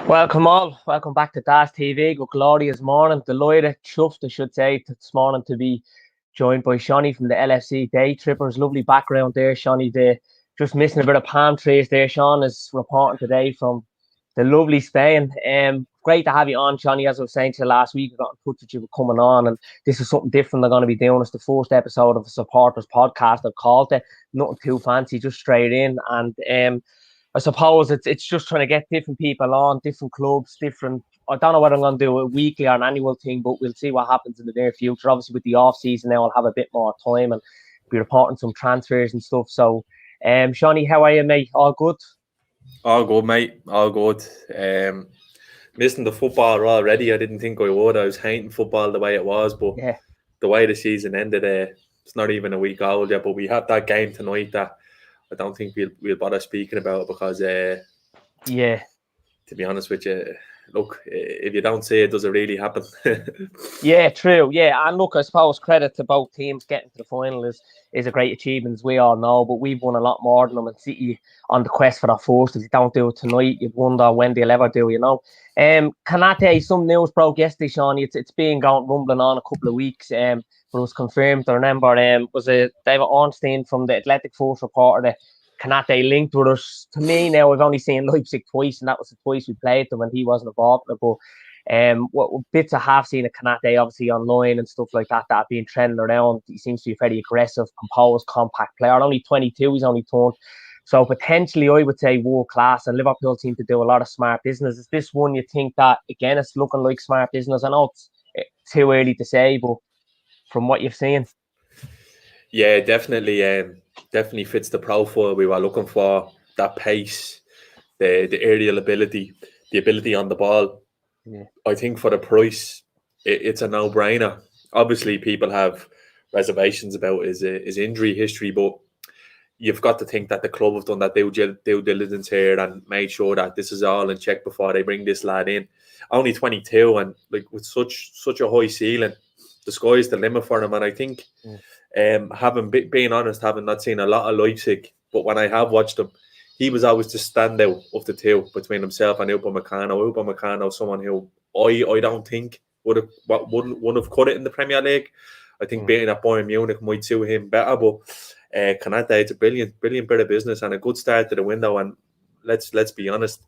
Welcome all. Welcome back to DAS TV. Good glorious morning. Delighted, chuffed, I should say, this morning to be joined by Seany from the LFC Daytrippers. Lovely background there, Seany. Just missing a bit of palm trees there. Sean is reporting today from the lovely Spain. Great to have you on, Seany. As I was saying to you last week, I got in touch with you for coming on, and this is something different they're going to be doing. It's the first episode of a supporters podcast. I've called it. Nothing too fancy, just straight in. And I suppose it's just trying to get different people on, different clubs, different. I don't know whether I'm going to do a weekly or an annual thing, but we'll see what happens in the near future. Obviously, with the off season now, I'll have a bit more time and be reporting some transfers and stuff. So, Seany, how are you, mate? All good? All good, mate. All good. Missing the football already. I didn't think I would. I was hating football the way it was, but Yeah, the way the season ended, it's not even a week old yet. But we had that game tonight that I don't think we'll bother speaking about because, yeah. to be honest with you, look, if you don't see it, does it really happen? Yeah, true. Yeah, and look, I suppose credit to both teams getting to the final is a great achievement, as we all know. But we've won a lot more than them, and City on the quest for that first. If you don't do it tonight, you'd wonder when they'll ever do. Kanate, some news broke yesterday, Sean. It's been going rumbling on a couple of weeks. But it was confirmed. I remember, was it David Ornstein from the Athletic Force reporter that Kanate linked with us. To me, now I've only seen Leipzig twice, and that was the twice we played them, and he wasn't involved in it. But what bits I have seen of Kanate obviously online and stuff like that being trending around. He seems to be a very aggressive, composed, compact player. Only 22, he's only turned. So potentially, I would say world class. And Liverpool seem to do a lot of smart business. Is this one you think that again it's looking like smart business? I know it's too early to say, but from what you've seen, Yeah, definitely. Definitely fits the profile we were looking for. That pace, the aerial ability, the ability on the ball. yeah, I think for the price, it's a no-brainer. Obviously, people have reservations about his injury history, but you've got to think that the club have done that due diligence here and made sure that this is all in check before they bring this lad in. Only 22 and like with such a high ceiling, the sky's the limit for him. And I think, being honest, having not seen a lot of Leipzig, but when I have watched him, he was always the standout of the two between himself and Upamecano. Upamecano, someone who I don't think wouldn't have cut it in the Premier League. I think being at Bayern Munich might suit him better, but Kanate, it's a brilliant bit of business and a good start to the window. And let's be honest,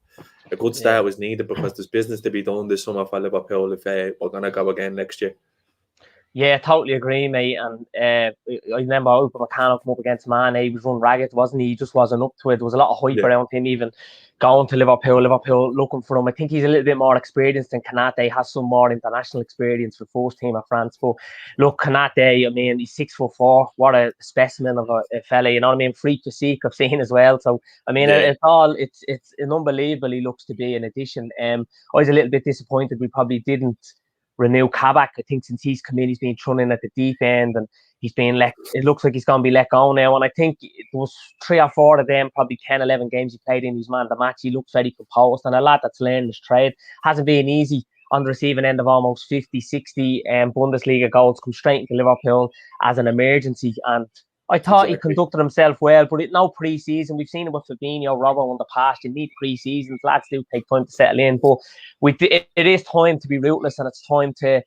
a good start was needed because there's business to be done this summer for Liverpool if we're gonna go again next year. Yeah, totally agree, mate. And I remember Upamecano come up against Man. He was run ragged, wasn't he? He just wasn't up to it. There was a lot of hype around him, even going to Liverpool looking for him. I think he's a little bit more experienced than Kanate. Has some more international experience for first team of France. But look, Kanate, I mean, he's 6'4". What a specimen of a fella. You know what I mean? Freak physique I've seen as well. So I mean, it's an unbelievable. He looks to be an addition. I was a little bit disappointed we probably didn't renew Kabak. I think since he's come in, he's been thrown in at the deep end and he's been let. It looks like he's going to be let go now. And I think it was 3 or 4 of them, probably 10, 11 games he played in. He's man the match. He looks very composed and a lad that's learned his trade. Hasn't been easy on the receiving end of almost 50, 60 Bundesliga goals, come straight into Liverpool as an emergency. And I thought he conducted himself well, but no pre-season. We've seen it with Fabinho, Robbo in the past. You need pre-seasons. Lads do take time to settle in, but it is time to be ruthless and it's time to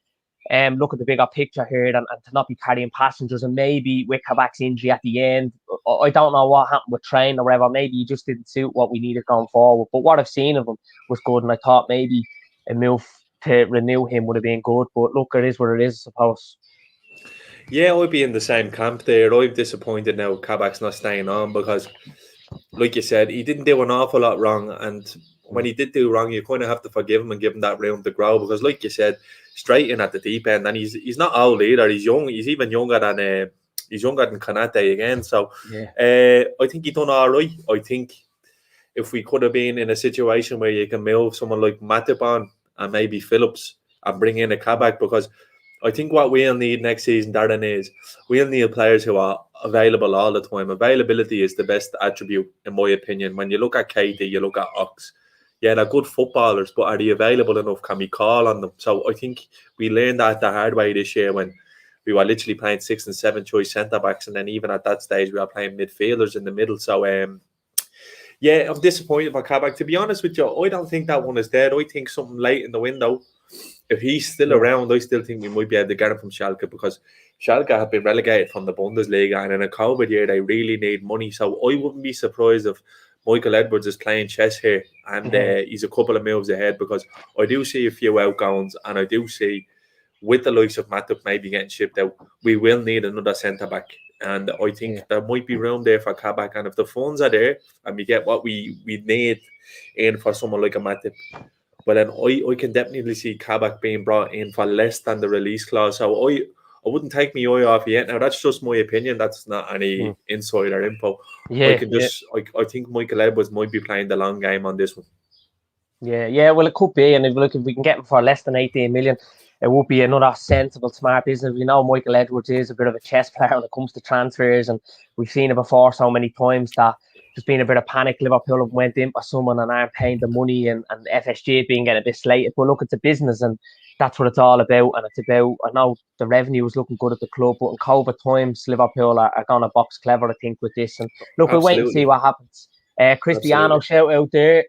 look at the bigger picture here and to not be carrying passengers. And maybe with Kabak's injury at the end, I don't know what happened with Train or whatever. Maybe he just didn't suit what we needed going forward. But what I've seen of him was good, and I thought maybe a move to renew him would have been good. But look, it is what it is, I suppose. Yeah, I'd be in the same camp there. I'm disappointed now Kabak's not staying on because, like you said, he didn't do an awful lot wrong. And when he did do wrong, you kind of have to forgive him and give him that room to grow because, like you said, straight in at the deep end. And he's not old either. He's young. He's even younger than Kanate again. So I think he done all right. I think if we could have been in a situation where you can move someone like Matip on and maybe Phillips and bring in a Kabak, because I think what we'll need next season, Darren, is we'll need players who are available all the time. Availability is the best attribute, in my opinion. When you look at Katie, you look at Ox. Yeah, they're good footballers, but are they available enough? Can we call on them? So I think we learned that the hard way this year when we were literally playing 6th and 7th choice centre-backs, and then even at that stage we were playing midfielders in the middle. So, Yeah, I'm disappointed for Kabak. To be honest with you, I don't think that one is dead. I think something late in the window. If he's still around, I still think we might be able to get him from Schalke, because Schalke have been relegated from the Bundesliga, and in a COVID year, they really need money. So I wouldn't be surprised if Michael Edwards is playing chess here, and he's a couple of moves ahead, because I do see a few outgoings, and I do see, with the likes of Matip maybe getting shipped out, we will need another centre-back. And I think there might be room there for Kabak. And if the funds are there and we get what we need in for someone like a Matip, well, then I can definitely see Kabak being brought in for less than the release clause. So I wouldn't take my eye off yet. Now, that's just my opinion. That's not any insider info. I think Michael Edwards might be playing the long game on this one. Yeah. Well, it could be. And if we can get him for less than 18 million, it would be another sensible, smart business. We know Michael Edwards is a bit of a chess player when it comes to transfers, and we've seen it before so many times that there's been a bit of panic. Liverpool have went in for someone and aren't paying the money, and FSG being getting a bit slated. But look, it's a business, and that's what it's all about. And it's about, I know the revenue is looking good at the club, but in COVID times, Liverpool are going to box clever, I think, with this. And look, we'll wait and see what happens. Cristiano, shout out there,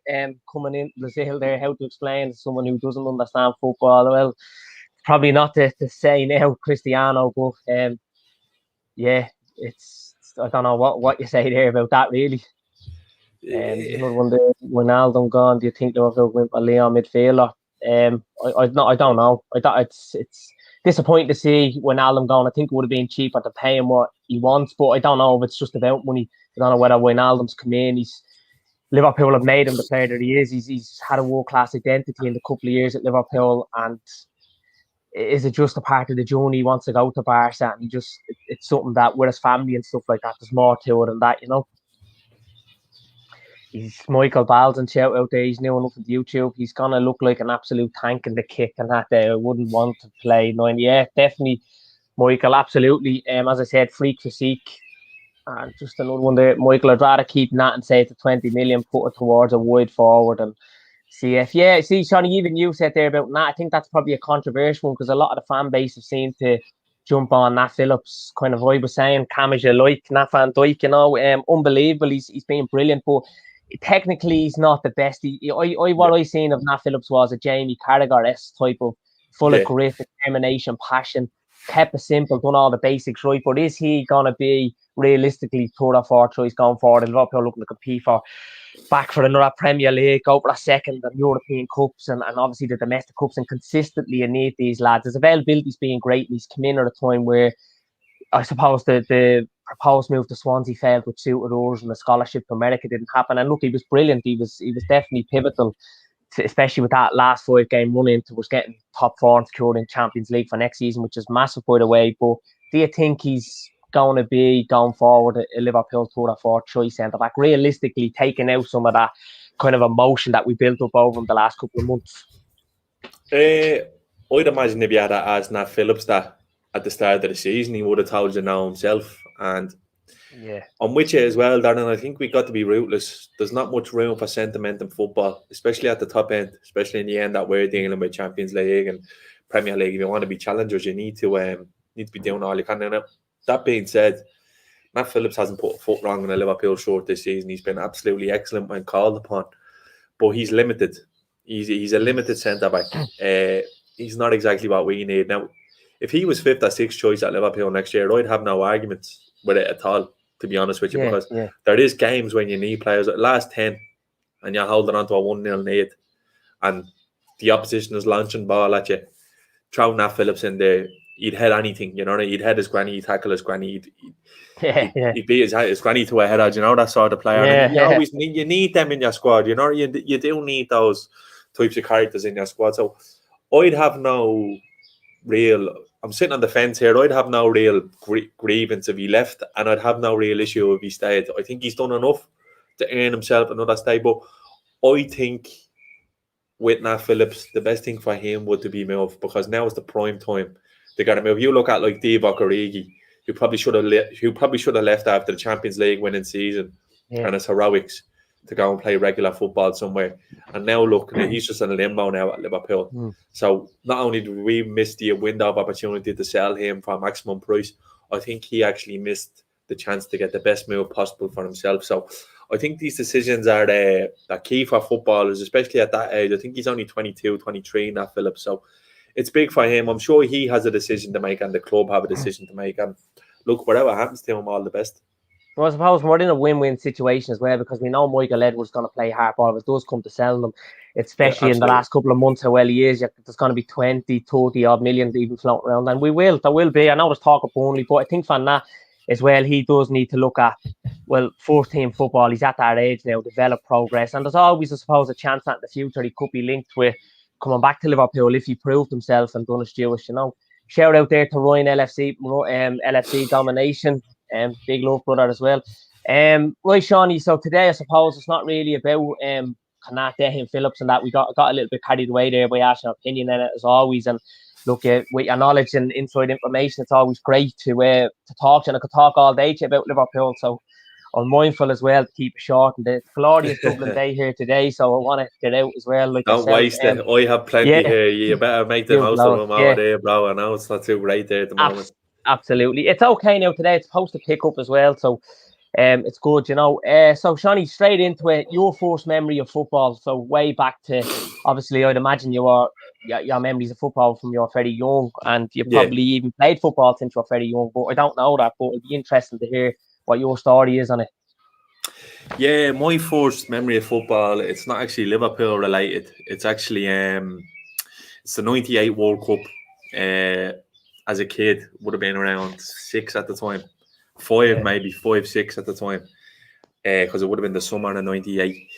coming in Brazil there, how to explain to someone who doesn't understand football. Well, probably not to say now, Cristiano, but it's I don't know what you say there about that, really. Another one there, Ronaldo gone. Do you think they were going to win for Leon midfielder? I don't know. It's disappointing to see Wijnaldum gone. I think it would have been cheaper to pay him what he wants, but I don't know if it's just about money. I don't know whether Wijnaldum's come in. Liverpool have made him the player that he is. He's had a world-class identity in the couple of years at Liverpool, and is it just a part of the journey? He wants to go to Barca, and it's something that with his family and stuff like that, there's more to it than that, you know. He's Michael Baldwin, shout out there. He's new enough on YouTube. He's gonna look like an absolute tank in the kick, and that I wouldn't want to play 9. Yeah, definitely, Michael, absolutely. As I said, freak physique. And just another one there, Michael. I'd rather keep that and say to 20 million, put it towards a wide forward and CF. Yeah, see, Shawnee, even you said there about Nat. I think that's probably a controversial one, because a lot of the fan base have seemed to jump on Nat Phillips. Kind of what I was saying, Cam as you like, Nat Van Dijk, you know, unbelievable. He's been brilliant, but technically he's not the best. What I seen of Nat Phillips was a Jamie Carragher-esque type of full of grit, determination, passion, kept it simple, done all the basics right. But is he gonna be realistically third or fourth choice going forward? And Liverpool looking to compete back for another Premier League, go for a second and European Cups and obviously the domestic cups, and consistently you need these lads. His availability's being great, and he's come in at a time where I suppose the proposed move to Swansea failed, which suited us, and the scholarship to America didn't happen. And look, he was brilliant. He was definitely pivotal, especially with that last 5-game run into was getting top 4 and secured in Champions League for next season, which is massive, by the way. But do you think he's going to be going forward a Liverpool third or fourth choice centre back, realistically taking out some of that kind of emotion that we built up over him the last couple of months? I'd imagine if you had asked Nat Phillips that at the start of the season, he would have told you now himself. And I'm with you as well, Darren. I think we got to be ruthless. There's not much room for sentiment in football, especially at the top end, especially in the end that we're dealing with Champions League and Premier League. If you want to be challengers, you need to be doing all you can. And that being said, Nat Phillips hasn't put a foot wrong in a Liverpool shirt this season. He's been absolutely excellent when called upon, but he's limited. He's a limited centre back. He's not exactly what we need now. If he was 5th or 6th choice at Liverpool next year, I'd have no arguments with it at all, to be honest with you, because there is games when you need players at last 10 and you're holding on to a 1-0 lead and the opposition is launching ball at you. Throw Nat Phillips in there, he'd head anything, you know. He'd head his granny, he'd tackle his granny, he'd beat his granny to a header, you know, that sort of player. You always need them in your squad, you know. You do need those types of characters in your squad. So I'd have no real, I'm sitting on the fence here, I'd have no real grievance if he left, and I'd have no real issue if he stayed. I think he's done enough to earn himself another stay, but I think with Nat Phillips, the best thing for him would to be moved, because now is the prime time to get him move. You look at like Divock Origi, who probably should have left after the Champions League winning season and his heroics to go and play regular football somewhere. And now look, he's just in a limbo now at Liverpool. So not only did we miss the window of opportunity to sell him for a maximum price, I think he actually missed the chance to get the best move possible for himself. So I think these decisions are key for footballers, especially at that age. I think he's only 22, 23 now, Philip. So it's big for him. I'm sure he has a decision to make and the club have a decision to make. And look, whatever happens to him, all the best. Well, I suppose we're in a win-win situation as well, because we know Michael Edwards is going to play hardball. If it does come to selling them, especially in the last couple of months, how well he is, there's going to be 20, 30 odd million even floating around. And there will be. I know there's talk of Burnley, but I think from that as well, he does need to look at, well, first team football. He's at that age now, develop progress. And there's always, I suppose, a chance that in the future he could be linked with coming back to Liverpool if he proved himself and done his Jewish, Shout out there to Ryan LFC Domination. Big love, brother, as well. Right, Seany, so today I suppose it's not really about Kanat, Dehan, Phillips and that. We got a little bit carried away there by asking our opinion in it, as always. And look, with your knowledge and inside information, it's always great to talk to you. And I could talk all day to you about Liverpool, so I'm mindful as well to keep it short. And the glorious Dublin day here today, so I want to get out as well. Like don't waste it. I have plenty here. You better make the most of them over there, bro. I know it's not too great there at the moment. Absolutely. It's okay now today. It's supposed to pick up as well. So it's good, So, Seany, straight into it, your first memory of football. So way back to, obviously, I'd imagine your memories of football from you were very young, and you probably even played football since you were very young, but I don't know that. But it'd be interesting to hear what your story is on it. Yeah, my first memory of football, it's not actually Liverpool related. It's actually it's the 98 World Cup. As a kid, would have been around 6 at the time, 5 maybe 5, 6 at the time, because it would have been the summer of '98,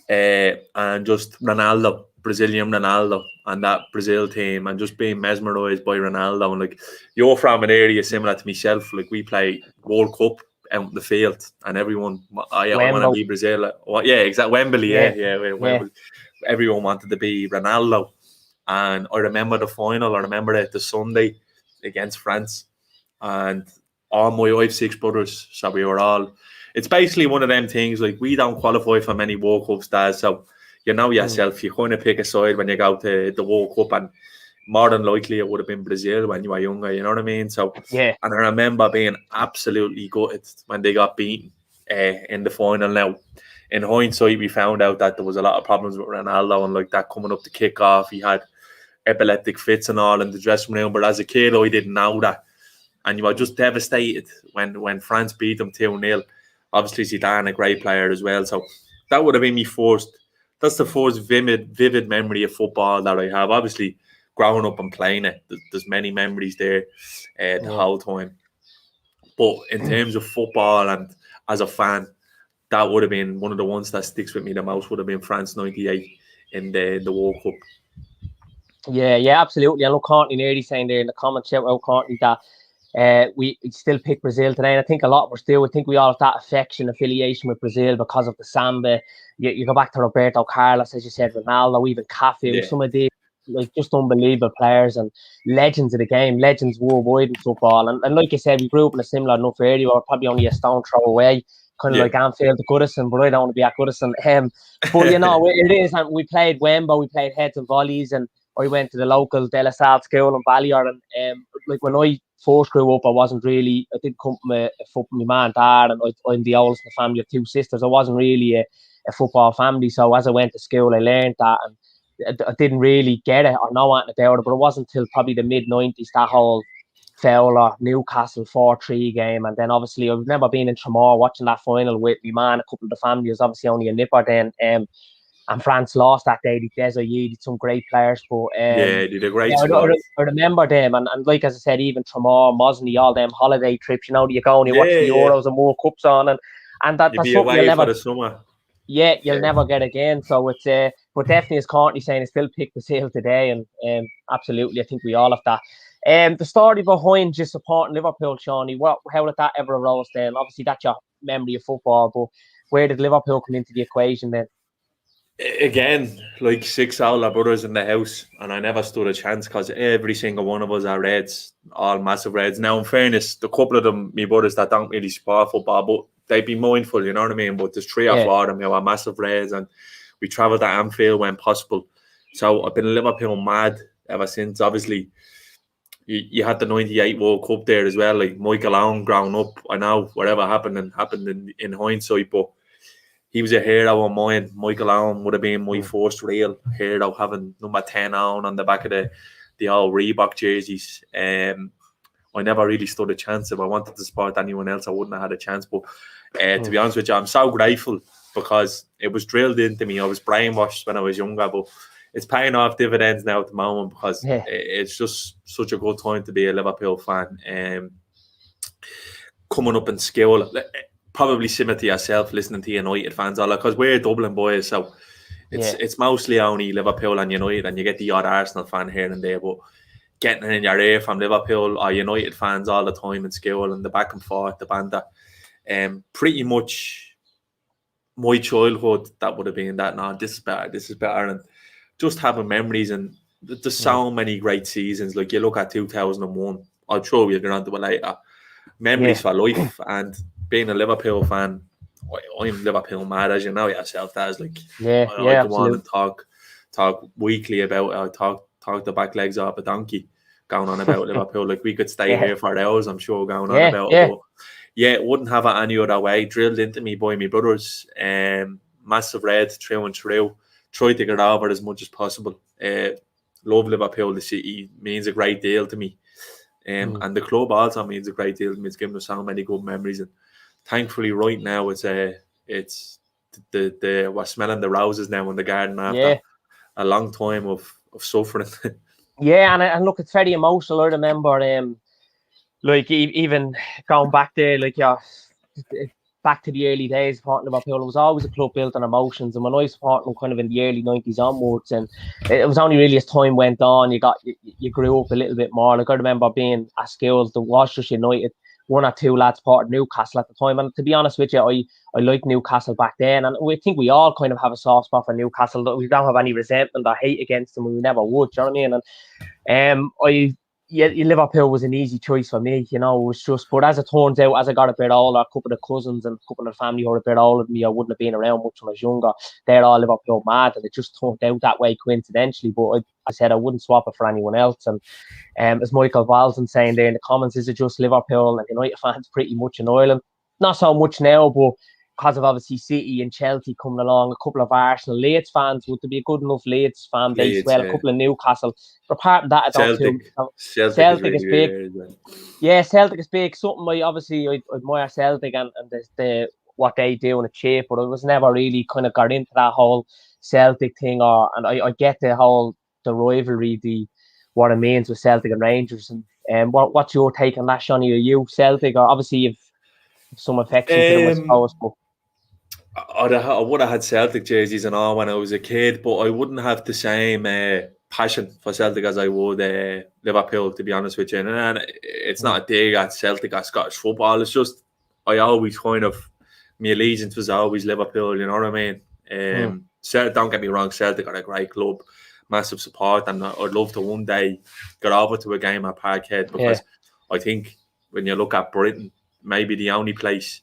and just Ronaldo, Brazilian Ronaldo, and that Brazil team, and just being mesmerised by Ronaldo. And like, you're from an area similar to myself, like we play World Cup out in the field, and everyone, I want to be Brazil. Yeah, exactly, Wembley, Wembley. Everyone wanted to be Ronaldo, and I remember the final. I remember the Sunday against France, and all my 5, 6 brothers, so we were all, it's basically one of them things, like we don't qualify for many World Cup stars, so yourself, you kind of pick a side when you go to the World Cup, and more than likely it would have been Brazil when you were younger, you know what I mean? So and I remember being absolutely gutted when they got beaten in the final. Now in hindsight, we found out that there was a lot of problems with Ronaldo, and like that coming up to kick off, he had epileptic fits and all in the dressing room. But as a kid, I didn't know that, and you were just devastated when France beat them 2-0. Obviously, Zidane, a great player as well. So that would have been that's the first vivid memory of football that I have. Obviously, growing up and playing it, there's many memories there the whole time. But in terms of football and as a fan, that would have been one of the ones that sticks with me the most. Would have been France '98 in the World Cup. Yeah, absolutely. And look, Courtney nearly saying there in the comments, shout out Courtney, that we still pick Brazil today. And I think a lot of us do. I think we all have that affiliation with Brazil because of the samba. You go back to Roberto Carlos, as you said, Ronaldo, even Cafu, some of the just unbelievable players and legends of the game, legends worldwide in football. And like you said, we grew up in a similar enough area. We're probably only a stone throw away, kind of like Anfield to Goodison, but I don't want to be at Goodison. But it is. And we played Wemba, we played heads and volleys, and I went to the local De La Salle school in Balliol, and like when I first grew up, I didn't come from a football, my mum and dad, and I'm the oldest in the family of 2 sisters. I wasn't really a football family, so as I went to school, I learned that, and I didn't really get it or know anything about it, but it wasn't until probably the mid-90s, that whole Fowler, Newcastle 4-3 game, and then obviously I remember being in Tremor watching that final with my man, a couple of the family. I was obviously only a nipper then, and France lost that day. They did some great players, but they did a great squad. I remember them, and like as I said, even Tremor, Mosney, all them holiday trips. You go and you watch the Euros and World Cups on, and that's something you'll never. For the summer. Yeah, you'll never get again. So it's but definitely, as Courtney saying, it's still pick Brazil today, and absolutely, I think we all have that. The story behind just supporting Liverpool, Seany, how did that ever arose then? Obviously, that's your memory of football, but where did Liverpool come into the equation then? Again, like 6 older brothers in the house, and I never stood a chance because every single one of us are Reds, all massive Reds. Now, in fairness, the couple of them, my brothers that don't really support football, but they'd be mindful, you know what I mean? But there's 3 or 4 of them who are massive Reds, and we travelled to Anfield when possible. So I've been a Liverpool mad ever since. Obviously, you had the '98 World Cup there as well. Like Michael Owen growing up, I know whatever happened in hindsight, but he was a hero of mine. Michael Owen would have been my first real hero, having number 10 on the back of the old Reebok jerseys. I never really stood a chance. If I wanted to support anyone else, I wouldn't have had a chance. But to be honest with you, I'm so grateful because it was drilled into me. I was brainwashed when I was younger, but it's paying off dividends now at the moment because it's just such a good time to be a Liverpool fan. Coming up in school, probably similar to yourself, listening to United fans, all that, because we're Dublin boys, so it's mostly only Liverpool and United, and you get the odd Arsenal fan here and there, but getting in your ear from Liverpool or United fans all the time in school and the back and forth, the banter, pretty much my childhood, that would have been that. No, this is better, and just having memories, and there's so many great seasons. Like you look at 2001, I'll show you around to it later. Memories for life, and being a Liverpool fan, I'm Liverpool mad, as you know yourself. That's like I go on and talk weekly about it. I talk the back legs off a donkey going on about Liverpool. Like we could stay here for hours, I'm sure, going on about it. But it wouldn't have it any other way. Drilled into me by my brothers. Massive red through and through. Try to get over as much as possible. Love Liverpool. The city means a great deal to me. And the club also means a great deal to me. It's given us so many good memories, and thankfully right now it's we're smelling the roses now in the garden after a long time of suffering. And look, it's very emotional. I remember like even going back there, like back to the early days supporting Liverpool, it was always a club built on emotions. And when I supported them kind of in the early 90s onwards, and it was only really as time went on, you grew up a little bit more. Like I remember being at schools, there was just United, one or two lads supported Newcastle at the time. And to be honest with you, I liked Newcastle back then. And I think we all kind of have a soft spot for Newcastle. We don't have any resentment or hate against them, and we never would, do you know what I mean? And Liverpool was an easy choice for me, you know. It was just, but as it turns out, as I got a bit older, a couple of cousins and a couple of family who were a bit older than me, I wouldn't have been around much when I was younger. They're all Liverpool mad, and it just turned out that way coincidentally. But I said I wouldn't swap it for anyone else. And as Michael Valson saying there in the comments, is it just Liverpool and United fans pretty much in Ireland? Not so much now, but because of obviously City and Chelsea coming along, a couple of Arsenal, Leeds fans, would there be a good enough Leeds fan base? A couple of Newcastle. But apart from that, I don't think Celtic is big. Celtic is big. Something I admire Celtic and the what they do in a shape, but I was never really kind of got into that whole Celtic thing, and I get the rivalry, what it means with Celtic and Rangers. And what's your take on that, Seany? Are you Celtic, or obviously you've some affection to them, I suppose? But I would have had Celtic jerseys and all when I was a kid, but I wouldn't have the same passion for Celtic as I would Liverpool, to be honest with you. And it's not a dig at Celtic or Scottish football. It's just I always kind of, my allegiance was always Liverpool, you know what I mean? Don't get me wrong, Celtic are a great club, massive support, and I'd love to one day get over to a game at Parkhead, because I think when you look at Britain, maybe the only place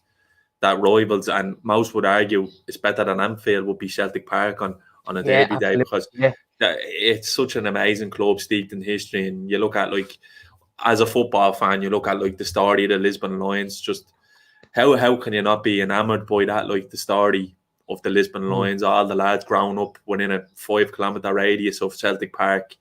that rivals, and most would argue it's better than Anfield, would be Celtic Park on a derby day, because it's such an amazing club steeped in history. And you look at, like, as a football fan, you look at like the story of the Lisbon Lions. Just how can you not be enamoured by that? Like the story of the Lisbon Lions, all the lads growing up within a 5-kilometre radius of Celtic Park.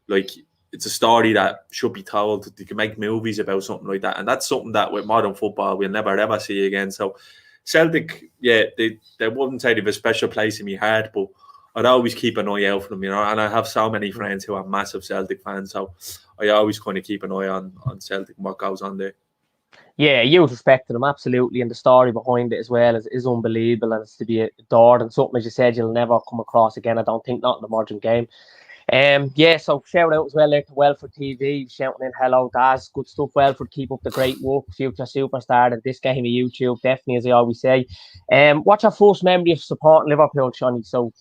Like, it's a story that should be told. You can make movies about something like that, and that's something that with modern football we'll never ever see again. So Celtic, they wouldn't say they have a special place in my heart, but I'd always keep an eye out for them, you know. And I have so many friends who are massive Celtic fans, so I always kind of keep an eye on Celtic and what goes on there. Yeah, huge respect to them, absolutely, and the story behind it as well is unbelievable, and it's to be adored, and something, as you said, you'll never come across again, I don't think, not in the modern game. So shout out as well there to Welford TV, shouting in hello, Daz, good stuff, Welford, keep up the great work, future superstar, and this game of YouTube, definitely, as I always say. What's your first memory of supporting Liverpool, Seany? So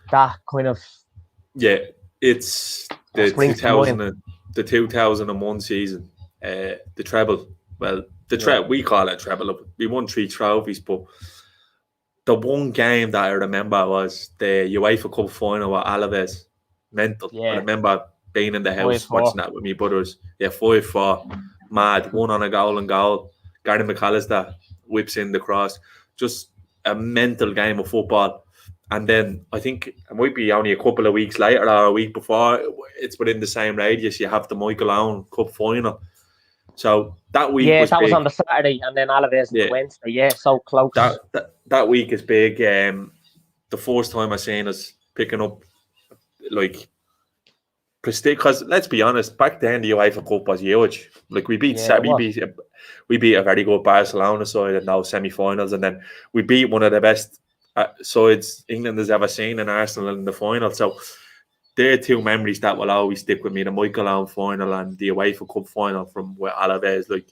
that kind of... Yeah, it's the 2001 season, the treble. Well, we call it treble. We won 3 trophies, but the one game that I remember was the UEFA Cup final with Alaves. Mental. I remember being in the house watching that with my brothers. 5-4, mad, 1 on a goal and goal. Gary McAllister whips in the cross. Just a mental game of football. And then I think it might be only a couple of weeks later or a week before, it's within the same radius, you have the Michael Owen Cup final. So that week was that big. was on the Saturday, and then Alaves on the Wednesday. Yeah, so close. That week is big. The first time I seen us picking up like prestige, because let's be honest, back then the UEFA Cup was huge. Like we beat a very good Barcelona side in those semi-finals, and then we beat one of the best sides England has ever seen in Arsenal in the final. So they're two memories that will always stick with me: the Michael Owen final and the UEFA Cup final from where Alaves. Like,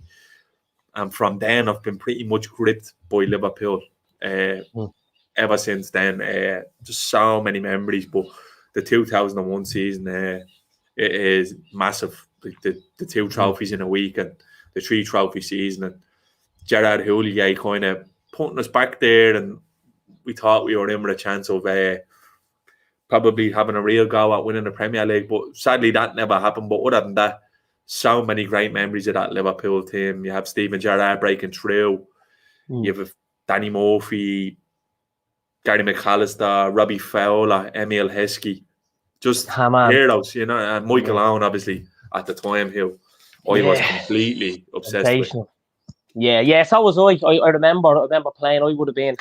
and from then I've been pretty much gripped by Liverpool. Ever since then, just so many memories. But the 2001 season, it is massive. Like the 2 trophies in a week and the 3 trophy season, and Gerard Houllier kind of putting us back there, and we thought we were in with a chance of probably having a real go at winning the Premier League. But sadly, that never happened. But other than that, so many great memories of that Liverpool team. You have Steven Gerrard breaking through. You have Danny Murphy, Gary McAllister, Robbie Fowler, Emil Heskey. Just heroes, you know. And Michael Owen, obviously, at the time, who I was completely obsessed with. Yeah, so was I. I remember playing. I would have been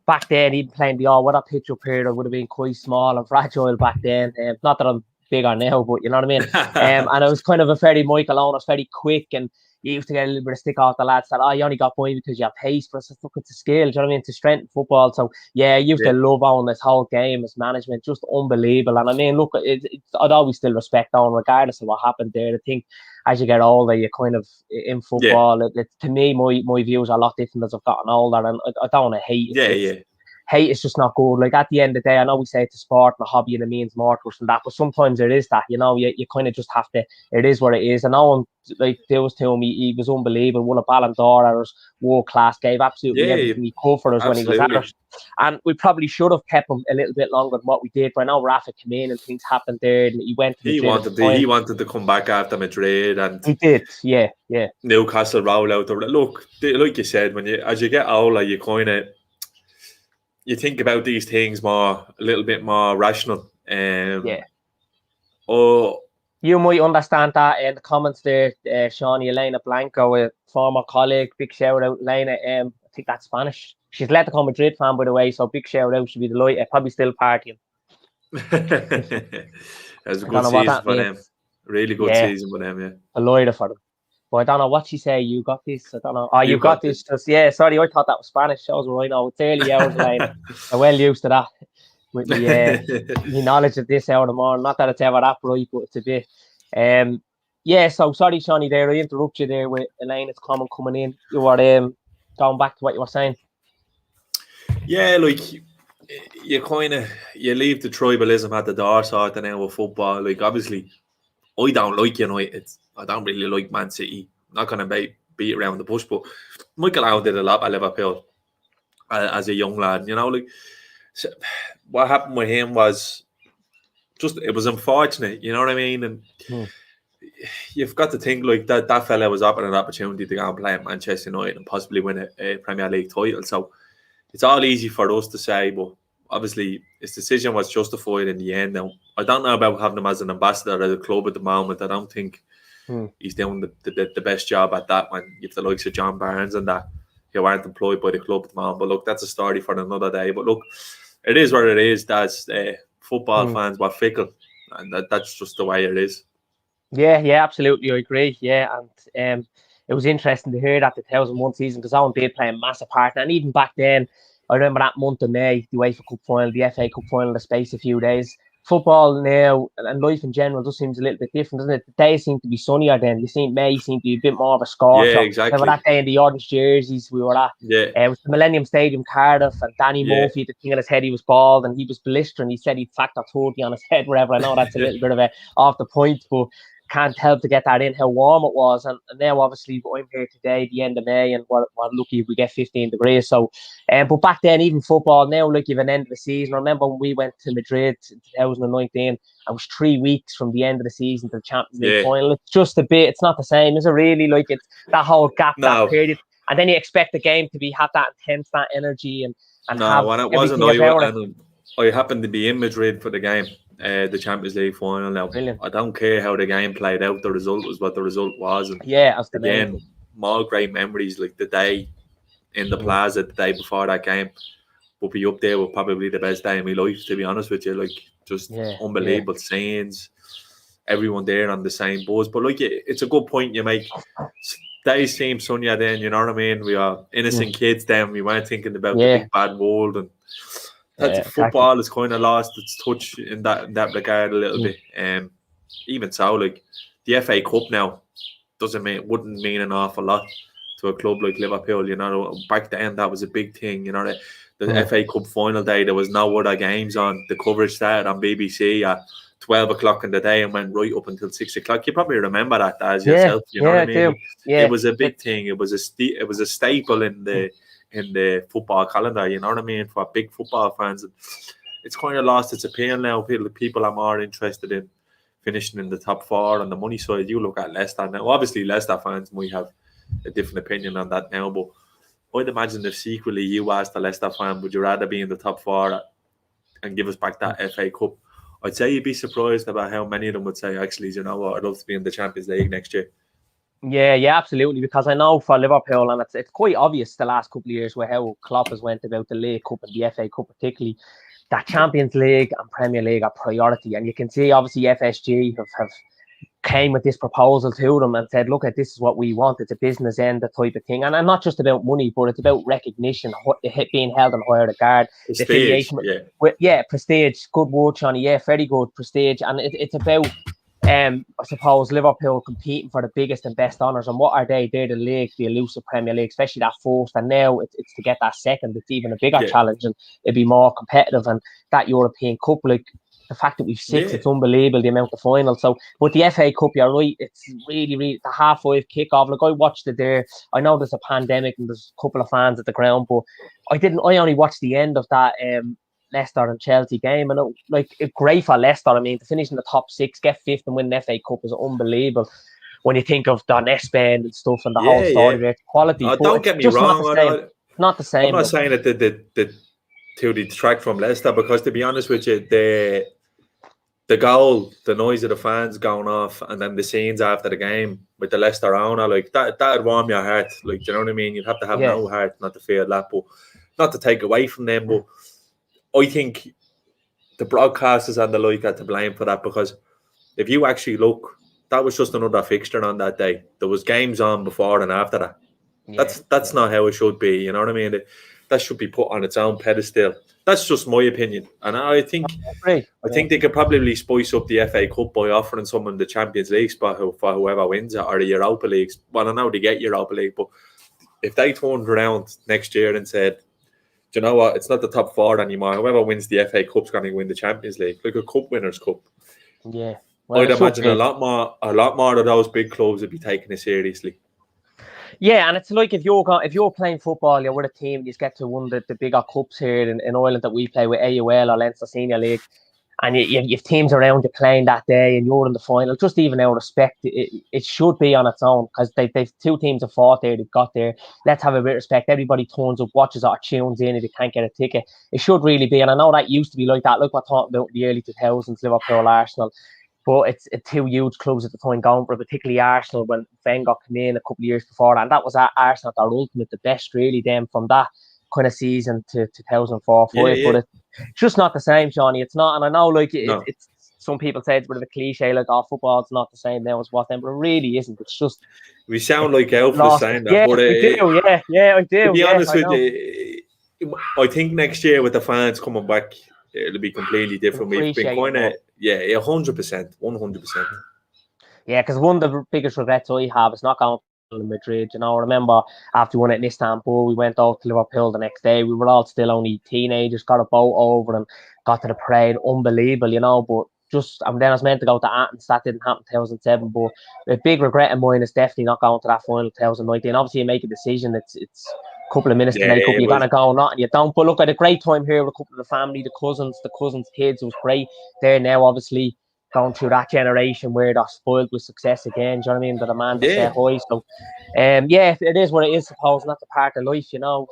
back then, even playing the all-weather pitch up here. I would have been quite small and fragile back then. Not that I'm bigger now, but you know what I mean. And I was kind of a very Michael Owen. I was very quick, and you used to get a little bit of stick off the lads that you only got by because you have pace, but it's a skill. Do you know what I mean? To strengthen football. So yeah, I used to love Owen, this whole game, his management, just unbelievable. And I mean, look, I'd always still respect Owen regardless of what happened there. I think as you get older, you kind of in football. To me, my views are a lot different as I've gotten older, and I don't want to hate it. Hate is just not good. Like at the end of the day, I know we say it's a sport and a hobby and it means more to us than that, but sometimes it is that, you know, you kind of just have to, it is what it is. And no one, like they was telling me, he was unbelievable, won a Ballon d'Or, was world class, gave absolutely everything he could for us when he was at us. And we probably should have kept him a little bit longer than what we did. But I know Rafa came in and things happened there, and he went to Madrid. He wanted to come back after Madrid, and he did. Yeah. Newcastle roll out. Look, like you said, as you get older, you kind of, you think about these things a little bit more rational. You might understand that in the comments there, Seany, Elena Blanco, a former colleague. Big shout out, Elena. I think that's Spanish. She's Atletico Madrid fan, by the way, so big shout out. She'll be delighted. Probably still partying. That's a good season for them. Really good season for them, yeah. Delighted for them. But I don't know what she say. You got this. I don't know. Oh, you got this. Just sorry, I thought that was Spanish. Shows right now. It's early hours, Elena. I'm well used to that. With the knowledge of this hour of the morning. Not that it's ever that bright, but it's a bit. So sorry, Seany, there. I interrupt you there with Elena's comment coming in. You were going back to what you were saying. Yeah, like you leave the tribalism at the door sort of now with football. Like obviously, I don't like United. I don't really like Man City. I'm not going to beat around the bush, but Michael Owen did a lot at Liverpool as a young lad. You know, like so what happened with him was just, it was unfortunate. You know what I mean? And you've got to think like that fella was offered an opportunity to go and play at Manchester United and possibly win a Premier League title. So it's all easy for us to say, but obviously his decision was justified in the end. Now, I don't know about having him as an ambassador at the club at the moment. I don't think he's doing the best job at that when you have the likes of John Barnes and that who aren't employed by the club at the moment. But look, that's a story for another day. But look, it is what it is. That's football fans were fickle, and that's just the way it is. Yeah, absolutely. I agree. Yeah, and it was interesting to hear that the 2001 season, because Owen did play a massive part. And even back then, I remember that month of May, the UEFA Cup final, the FA Cup final, the space a few days. Football now and life in general just seems a little bit different, doesn't it? The days seem to be sunnier then. You see May seemed to be a bit more of a scorcher. Yeah, exactly. Remember that day in the orange jerseys we were at? Yeah. It was the Millennium Stadium, Cardiff, and Danny Murphy, the thing on his head, he was bald and he was blistering. He said he'd factor 30 on his head, wherever. I know that's a little bit of a off the point, but can't help to get that in, how warm it was. And now, obviously, I'm here today, the end of May, and we're lucky if we get 15 degrees. So, but back then, even football, now, look, you've an end of the season. I remember when we went to Madrid in 2019, I was 3 weeks from the end of the season to the Champions League final. It's just a bit, it's not the same, is it really? Like, it's that whole gap, that period. and then you expect the game to have that intense, that energy, and No, and it wasn't. I happened to be in Madrid for the game, the Champions League final. Now, Brilliant. I don't care how the game played out. The result was what the result was. And that's the again, main. more great memories, like the day in the plaza, the day before that game, will be up there with probably the best day of my life, to be honest with you. Like, just unbelievable scenes, everyone there on the same buzz. But like, it's a good point you make. Days seem sunnier then, you know what I mean? We are innocent kids then. We weren't thinking about the big bad world, and football has kind of lost its touch in that regard a little bit. Even so, like the FA Cup now wouldn't mean an awful lot to a club like Liverpool. You know, back then that was a big thing. You know, the FA Cup final day, there was no other games on. The coverage started on BBC at 12 o'clock in the day and went right up until 6 o'clock. You probably remember that as yourself. You know what I mean? It was a big thing. It was a staple in the football calendar. You know what I mean? For big football fans, it's kind of lost its appeal now. People are more interested in finishing in the top four on the money side. You look at Leicester now. Obviously, Leicester fans might have a different opinion on that now, but I'd imagine if secretly you asked a Leicester fan, would you rather be in the top four and give us back that FA Cup? I'd say you'd be surprised about how many of them would say, actually, you know what, I'd love to be in the Champions League next year. Yeah, absolutely. Because I know for Liverpool, and it's quite obvious the last couple of years with how Klopp has went about the League Cup and the FA Cup particularly, that Champions League and Premier League are priority. And you can see, obviously, FSG have came with this proposal to them and said, look, this is what we want. It's a business end, the type of thing. And not just about money, but it's about recognition, being held in higher regard. Prestige, prestige. Good word, Johnny. Yeah, very good. Prestige. And it's about, I suppose, Liverpool competing for the biggest and best honours. And what are they? They're the league, the elusive Premier League, especially that first. And now it's to get that second. It's even a bigger challenge, and it'd be more competitive. And that European Cup, like, the fact that we've 6, it's unbelievable, the amount of finals. So, but the FA Cup, you're right, it's really, really the 5:30 kickoff. Like, I watched it there. I know there's a pandemic and there's a couple of fans at the ground, but I only watched the end of that Leicester and Chelsea game, and it's great for Leicester. I mean, to finish in the top 6, get 5th and win the FA Cup is unbelievable. When you think of the Nesband and stuff and the whole story there, quality. Don't get me wrong. Not the same. I'm not saying that to detract from Leicester, because to be honest with you, the goal, the noise of the fans going off, and then the scenes after the game with the Leicester owner, like that'd warm your heart. Like, do you know what I mean? You'd have to have no heart not to feel that, but not to take away from them. But I think the broadcasters and the like are to blame for that, because if you actually look, that was just another fixture on that day. There was games on before and after that. That's not how it should be. You know what I mean? That should be put on its own pedestal. That's just my opinion. And I think they could probably spice up the FA Cup by offering someone the Champions League spot for whoever wins it, or the Europa League. Well, I know they get Europa League, but if they turned around next year and said, do you know what, it's not the top 4 anymore. Whoever wins the FA Cup's going to win the Champions League, like a Cup Winners' Cup. Yeah. Well, I'd imagine a lot more of those big clubs would be taking it seriously. Yeah, and it's like if you're playing football, you're with a team, you get to one of the bigger cups here in Ireland that we play with, AUL or Leinster Senior League, and you have teams around you playing that day and you're in the final. Just even out of respect, it should be on its own, because they've 2 teams have fought there, they've got there. Let's have a bit of respect. Everybody turns up, watches or tunes in if they can't get a ticket. It should really be, and I know that used to be like that. Look what we're talking about in the early 2000s, Liverpool, Arsenal. But it's 2 huge clubs at the time going for it, particularly Arsenal when Wenger came in a couple of years before that. And that was at Arsenal at their ultimate, the best really then from that kind of season to 2004-05. But it's just not the same, Seany. It's not. And I know it's some people say it's a bit of a cliche, like, football's not the same now as what then, but it really isn't. It's just... We sound like Elf saying that. Yeah, but I do. To be honest with you, I think next year with the fans coming back, it'll be completely different. We've been kind of... 100%. Yeah, because one of the biggest regrets I have is not going to Madrid. You know, I remember after we won it in Istanbul, we went out to Liverpool the next day. We were all still only teenagers, got a boat over and got to the parade. Unbelievable, you know, but and then I was meant to go to Athens. That didn't happen in 2007, but a big regret of mine is definitely not going to that final 2019. Obviously, you make a decision. It's a couple of minutes to make up. You're going to go or not, and you don't. But look, I had a great time here with a couple of the family, the cousins' kids. It was great. They're now obviously going through that generation where they're spoiled with success again. Do you know what I mean? The demand is set high. So, yeah, it is what it is. Suppose, and that's a part of life, you know.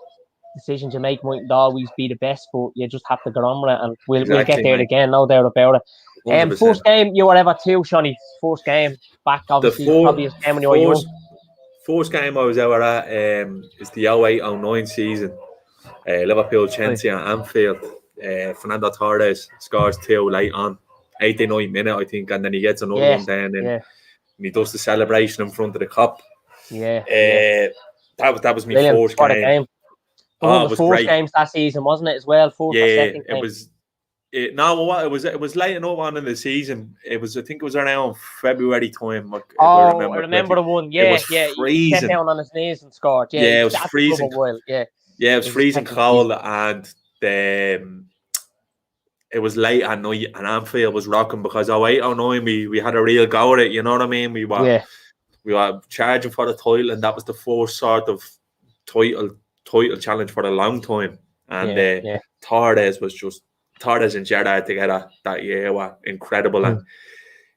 Decisions you make mightn't always be the best, but you just have to get on with it, and we'll get there again, no doubt about it. 100%. First game you were ever to, Seany. First game back, obviously, probably a game when you were young. First game I was ever at is the 08-09 season. Liverpool Chelsea at Anfield. Fernando Torres scores 2 late on, 89th minute, I think, and then he gets another one down, and he does the celebration in front of the cop. That was my first game. One of the first games that season, wasn't it, as well? First or second game? It was. It was late enough on in the season. I think it was around February time. I remember the one. Yeah, it was freezing. He sat down on his knees and scored. Yeah, it was freezing. Yeah, it was freezing cold, and it was late at night, and Anfield was rocking because 08-09 we had a real go at it. You know what I mean? We were charging for the title, and that was the first sort of title challenge for a long time. And Torres and Gerrard together that year were incredible, and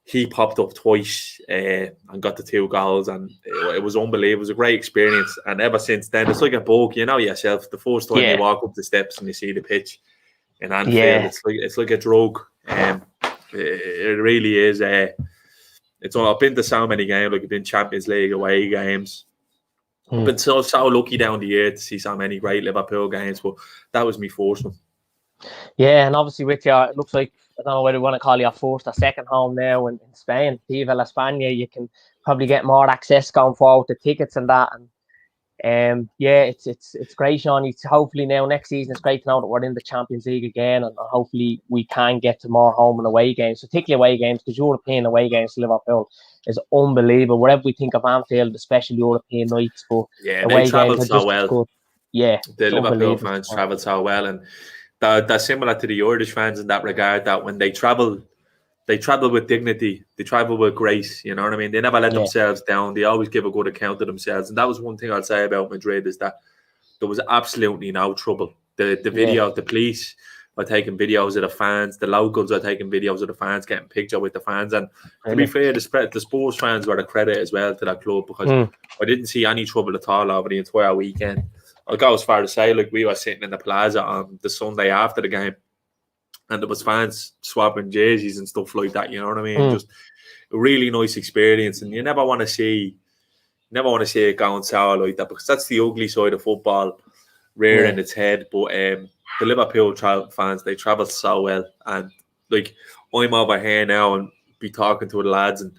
he popped up twice and got the 2 goals, and it was unbelievable. It was a great experience, and ever since then, it's like a book, you know yourself. The first time you walk up the steps and you see the pitch in Anfield, it's like a drug. It really is. I've been to so many games, like I've been Champions League away games. I've been so lucky down the year to see so many great Liverpool games, but that was my first one. Yeah, and obviously with you, it looks like, I don't know whether you want to call your first or second home now in Spain. Viva la España, you can probably get more access going forward to tickets and that. And it's great, Sean. Hopefully now next season, it's great to know that we're in the Champions League again, and hopefully we can get to more home and away games, particularly away games, because European away games to Liverpool is unbelievable. Whatever we think of Anfield, especially European nights, but they travel so well. Good. Yeah, the Liverpool fans travel so well, and they're similar to the Irish fans in that regard, that when they travel with dignity, they travel with grace, you know what I mean? They never let themselves down. They always give a good account of themselves. And that was one thing I'd say about Madrid, is that there was absolutely no trouble. The video, the police are taking videos of the fans, the locals are taking videos of the fans, getting pictures with the fans. And to be fair, the sports fans were a credit as well to that club, because I didn't see any trouble at all over the entire weekend. I'll go as far to say, like, we were sitting in the plaza on the Sunday after the game, and there was fans swapping jerseys and stuff like that. You know what I mean? Just a really nice experience, and you never want to see it going sour like that, because that's the ugly side of football rearing its head. But the Liverpool fans, they travel so well, and like, I'm over here now and be talking to the lads, and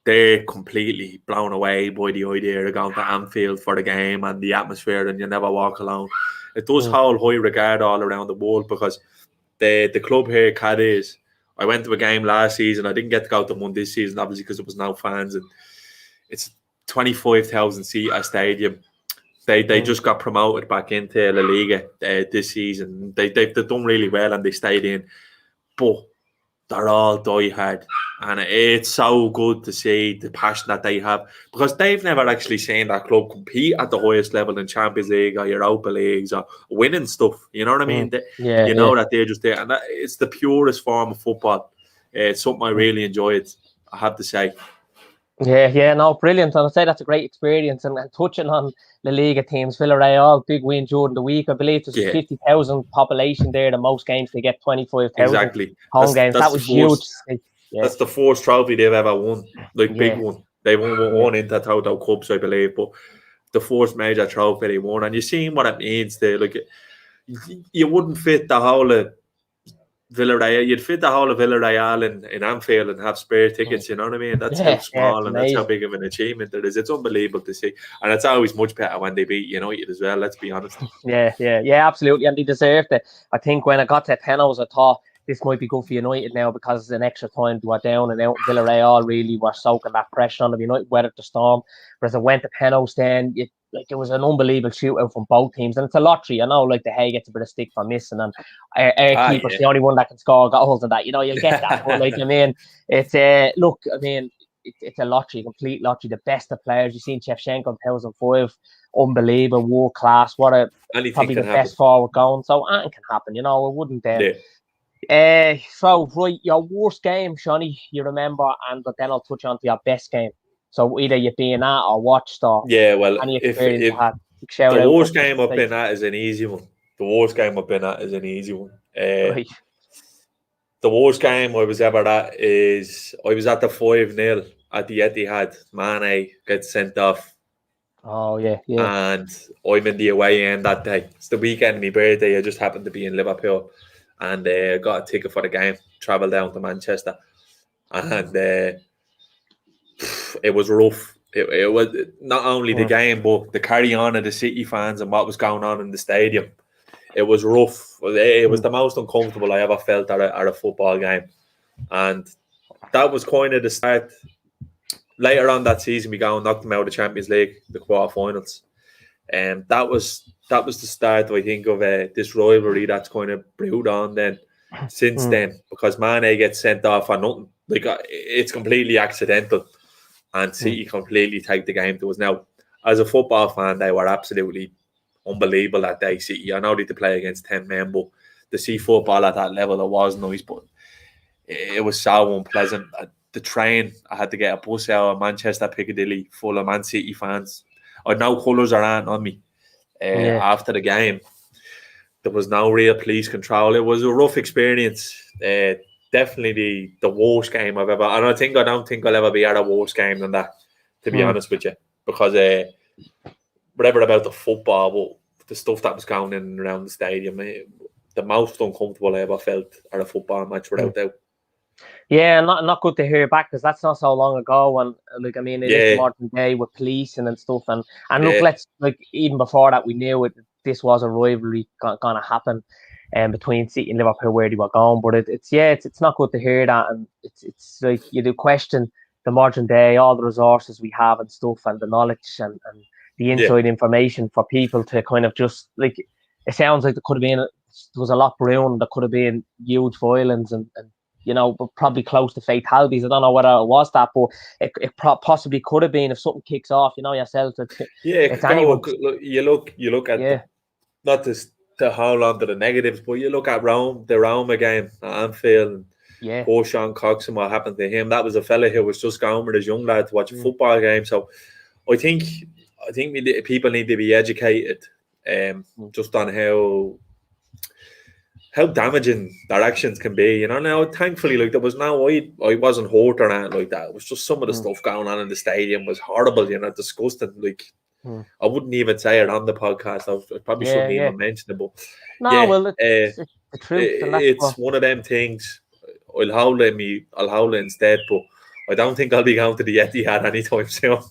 they're completely blown away by the idea of going to Anfield for the game and the atmosphere, and you never walk alone. It does hold high regard all around the world, because the club here, Cadiz, I went to a game last season. I didn't get to go to one this season, obviously, because there was no fans, and it's 25,000 seat stadium. They just got promoted back into La Liga this season. They've done really well, and they stayed in, but they're all diehard, and it's so good to see the passion that they have, because they've never actually seen that club compete at the highest level in Champions League or Europa Leagues or winning stuff. You know what I mean? That they're just there, and it's the purest form of football. It's something I really enjoyed, I have to say. No, brilliant. And I'd say that's a great experience. And touching on La Liga teams, Villarreal, big win during the week. I believe there's 50,000 population there. The most games they get 25,000 home games. That was huge. That's the first trophy they've ever won, big one. They won one Intertoto Cups, I believe, but the first major trophy they won. And you've seen what it means to, like, you wouldn't fit the whole of Villarreal. You'd fit the whole of Villarreal in Anfield and have spare tickets, you know what I mean? That's how small and that's how big of an achievement it is. It's unbelievable to see. And it's always much better when they beat United as well, let's be honest. Yeah, absolutely. And they deserved it. I think when I got to penalties, I thought this might be good for United now, because it's an extra time to go down and out. Villarreal really were soaking that pressure on them. United weathered the storm. Whereas I went to penalties, then it was an unbelievable shootout from both teams, and it's a lottery. I know, like, the Hay gets a bit of stick for missing, and our keeper's the only one that can score goals, and that, you know, you'll get that. But like, I mean, it's it's a lottery, a complete lottery. The best of players. You've seen Shevchenko in 2005, unbelievable, world class. What probably the best forward going. So anything can happen, you know. It wouldn't. So right, your worst game, Shawnee, you remember, but then I'll touch on to your best game. So either you've been at or watched or Yeah, well, any if experience you had. the Shout out. worst game I've been at is an easy one. The worst game I've been at is an easy one. Right. The worst game I was ever at is I was at the 5-0 at the Etihad. Mane gets sent off. Oh yeah. And I'm in the away end that day. It's the weekend of my birthday. I just happened to be in Liverpool and got a ticket for the game. Travelled down to Manchester. And it was rough. It was not only the game, but the carry on of the City fans and what was going on in the stadium. It was rough. It was the most uncomfortable I ever felt at a football game. And that was kind of the start. Later on that season, we go and knocked them out of the Champions League, the quarterfinals. And that was the start, I think, of this rivalry that's kind of brewed on then since then, because Mane gets sent off for nothing. Like, it's completely accidental. And City completely take the game to us. Now, as a football fan, they were absolutely unbelievable that day, City. I know they had to play against 10 men, but to see football at that level, it was nice, but it was so unpleasant. The train, I had to get a bus out of Manchester Piccadilly full of Man City fans. I had no colours around on me. After the game, there was no real police control. It was a rough experience. Definitely the worst game I've ever. And I don't think I'll ever be at a worse game than that, to be honest with you, because whatever about the football, but the stuff that was going in and around the stadium, the most uncomfortable I ever felt at a football match without doubt. Yeah, not good to hear back, because that's not so long ago. And like, I mean, it is the modern day with policing and stuff. And look, let's, like, even before that, we knew it. This was a rivalry gonna happen, between City and Liverpool, where they were going. But it's not good to hear that, and it's like you do question the modern day, all the resources we have and stuff, and the knowledge and the inside information for people to kind of just, like, it sounds like there was a lot brewing. There could have been huge violence and but probably close to fatalities. I don't know whether it was that, but it possibly could have been if something kicks off. Yourself. It's anyone. You look at not just to hold on to the negatives, but you look at the Roma game at Anfield. Poor Sean Cox and what happened to him. That was a fella who was just going with his young lad to watch a football game. So I think people need to be educated, just on how damaging their actions can be. Now thankfully, like, there was I wasn't hurt or anything like that. It was just some of the stuff going on in the stadium was horrible. Disgusting. Like, I wouldn't even say it on the podcast. I probably shouldn't even mention it. But it's the truth. It's one of them things. I'll hold it instead. But I don't think I'll be going to the Etihad anytime soon.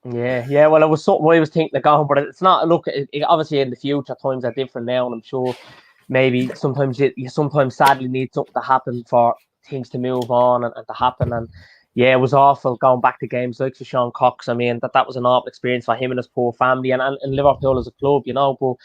Yeah. Well, it was something I was thinking of going, but it's not. Look, obviously in the future times are different now, and I'm sure maybe sometimes you sadly need something to happen for things to move on and to happen. And it was awful going back to games like for Sean Cox. I mean, that was an awful experience for him and his poor family and Liverpool as a club, But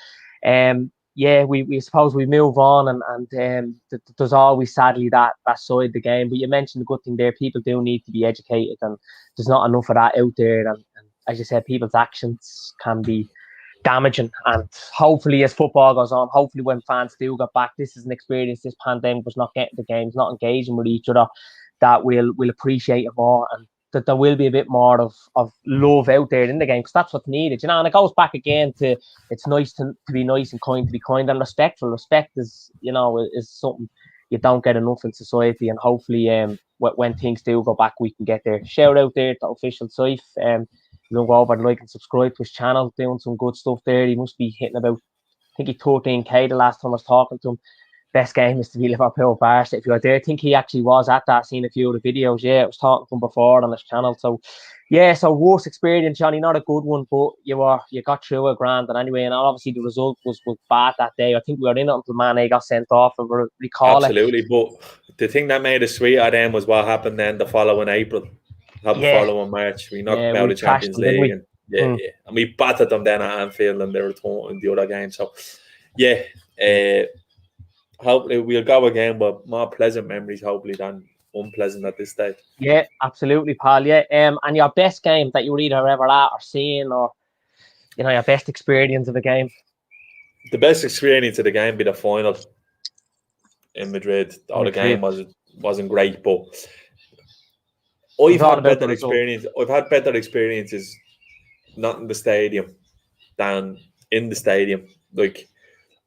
we suppose we move on, and there's always sadly that side of the game. But you mentioned the good thing there. People do need to be educated, and there's not enough of that out there. And as you said, people's actions can be damaging. And hopefully, as football goes on, hopefully when fans do get back, this is an experience. This pandemic was not getting the games, not engaging with each other, that we'll appreciate it more, and that there will be a bit more of love out there in the game, because that's what's needed, And it goes back again to, it's nice to be nice and kind, to be kind and respectful. Respect is something you don't get enough in society, and hopefully when things do go back, we can get there. Shout out there to official Saif. Go over and like and subscribe to his channel, doing some good stuff there. He must be hitting about, I think he 13k the last time I was talking to him. Best game is to be Liverpool Barca. If you're there, I think he actually was at that, seen a few of the videos. I was talking to him before on his channel. So so worst experience, Johnny, not a good one, but you got through a grand. And anyway, and obviously the result was bad that day. I think we were in it until Mane got sent off, and we recall absolutely. But the thing that made us sweet at them was what happened then the following April. The following March, we knocked them out of the Champions League, and we battered them then at Anfield in the return in the other game. So, hopefully we'll go again, but more pleasant memories, hopefully, than unpleasant at this stage. Yeah, absolutely, pal. Yeah, and your best game that you either ever at or seen, or your best experience of a game. The best experience of the game be the final. in Madrid. The Madrid. game wasn't great, but It was I've all had about the better result. experience. I've had better experiences not in the stadium than in the stadium. Like,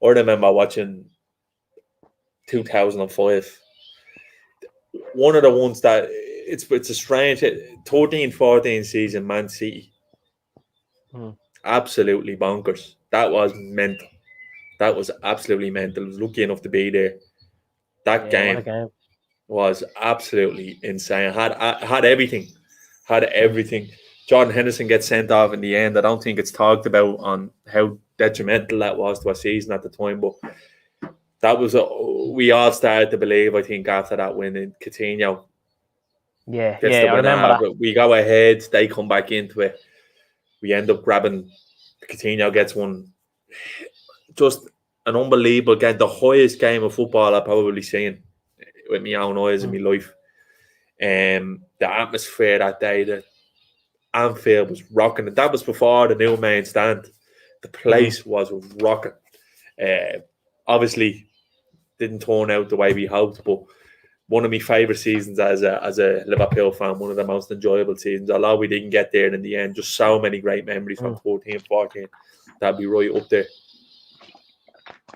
I remember watching 2005. One of the ones that it's a strange 13-14 season, Man City. Absolutely bonkers. That was mental. That was absolutely mental. I was lucky enough to be there. That game was absolutely insane. Had everything. Had everything. Jordan Henderson gets sent off in the end. I don't think it's talked about on how detrimental that was to our season at the time, but that was we all started to believe, I think, after that win in Coutinho. Yeah, I remember that. But we go ahead, they come back into it. We end up grabbing Coutinho gets one. Just an unbelievable game, the highest game of football I've probably seen with my own eyes in my life. The atmosphere that day, the Anfield was rocking. And that was before the new main stand. The place was rocking. Obviously, didn't turn out the way we hoped, but one of my favourite seasons as a Liverpool fan, one of the most enjoyable seasons. Although we didn't get there in the end, just so many great memories from 13-14. That'd be right up there.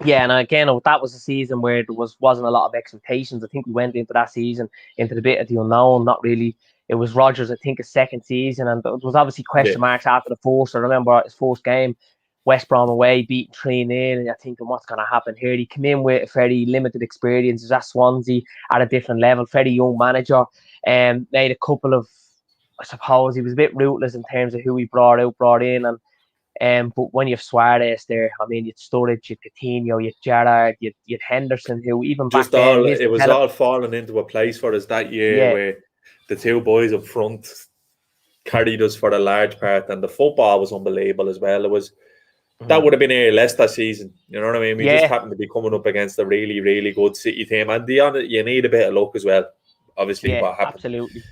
Yeah, and again, that was a season where there wasn't a lot of expectations. I think we went into that season into the bit of the unknown. Not really. It was Rodgers, I think, his second season, and there was obviously question marks after the first. I remember his first game, West Brom away, beating 3-0, and you're thinking, what's going to happen here? He came in with a very limited experience. He was at Swansea at a different level, very young manager, and made a couple of, I suppose, he was a bit ruthless in terms of who he brought in, and but when you've Suarez there, I mean, you'd Sturridge, you'd Coutinho, you'd Gerrard, you'd Henderson, who even just back then... it was all falling into a place for us that year where the two boys up front carried us for a large part, and the football was unbelievable as well. It was that would have been a Leicester season, you know what I mean? We just happened to be coming up against a really, really good City team, and you need a bit of luck as well. Obviously, what happened? Absolutely.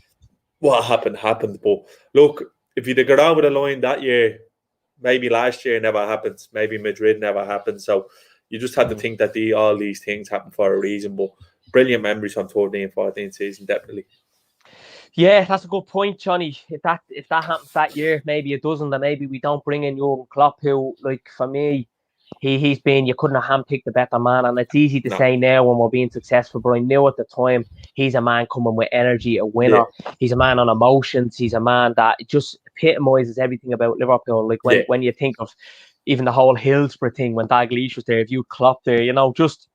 What happened. But look, if you'd have got over the line that year, maybe last year never happened. Maybe Madrid never happened. So you just had to think that all these things happen for a reason. But brilliant memories from 13-14 season, definitely. Yeah, that's a good point, Johnny. If that happens that year, maybe it doesn't, and maybe we don't bring in Jurgen Klopp, who, like, for me, he's been, you couldn't have handpicked a better man, and it's easy to say now when we're being successful, but I knew at the time he's a man coming with energy, a winner. He's a man on emotions. He's a man that just epitomises everything about Liverpool. Like when you think of even the whole Hillsborough thing, when Dalglish was there, if you Klopp there, you know, just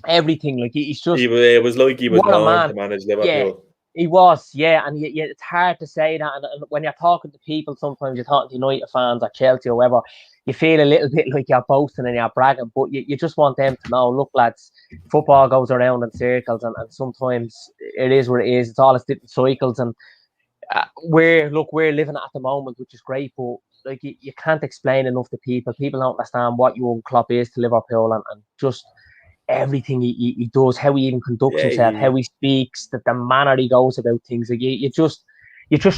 everything. Like he's just... It was like he was born to manage Liverpool. Yeah. He was, and it's hard to say that. And when you're talking to people, sometimes you're talking to United fans or Chelsea or whoever, you feel a little bit like you're boasting and you're bragging, but you just want them to know, look, lads, football goes around in circles, and sometimes it is what it is. It's all its different cycles, and we're living at the moment, which is great, but like you can't explain enough to people. People don't understand what Jurgen Klopp is to Liverpool, and just everything he does, how he even conducts himself, how he speaks, the manner he goes about things. Like you just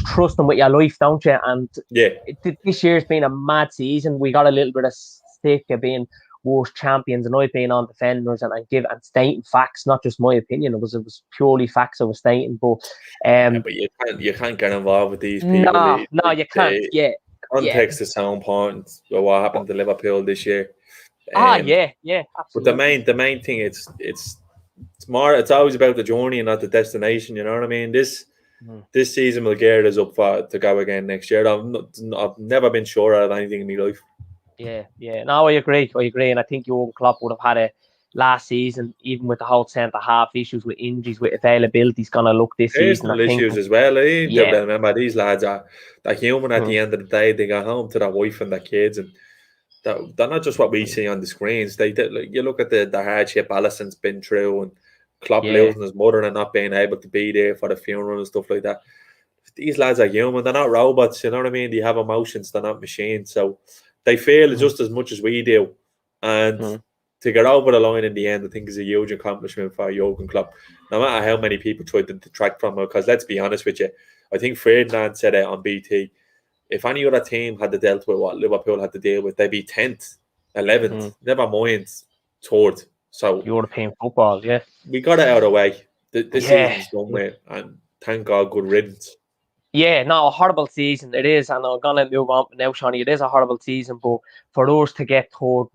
trust him with your life, don't you? And this year's been a mad season. We got a little bit of stick of being worst champions, and I've been on defenders and stating facts, not just my opinion. It was purely facts I was stating. But but you can't get involved with these people. No, you can't. Context is so important. What happened to Liverpool this year? Absolutely. But the main thing, it's always about the journey and not the destination. You know what I mean? This season will gear us up to go again next year. I've never been sure of anything in my life. Yeah. No, I agree, and I think Jurgen Klopp would have had a last season, even with the whole centre half issues with injuries, with availability. He's gonna look this season. Personal issues as well. Remember, these lads are human at the end of the day. They go home to their wife and their kids, and they're not just what we see on the screens. You look at the hardship Alisson's been through, and Klopp losing his mother and not being able to be there for the funeral and stuff like that. These lads are human. They're not robots. You know what I mean? They have emotions. They're not machines. So they feel just as much as we do. And to get over the line in the end, I think is a huge accomplishment for Jurgen Klopp. No matter how many people try to detract from him, because let's be honest with you, I think Ferdinand said it on BT. If any other team had to dealt with what Liverpool had to deal with, they'd be 10th, 11th, never mind 3rd. So European football, yeah. We got it out of the way. The Yeah. season's done with, and thank God, good riddance. Yeah, no, a horrible season it is, and I'm gonna move on now, Shawnee. It is a horrible season, but for us to get third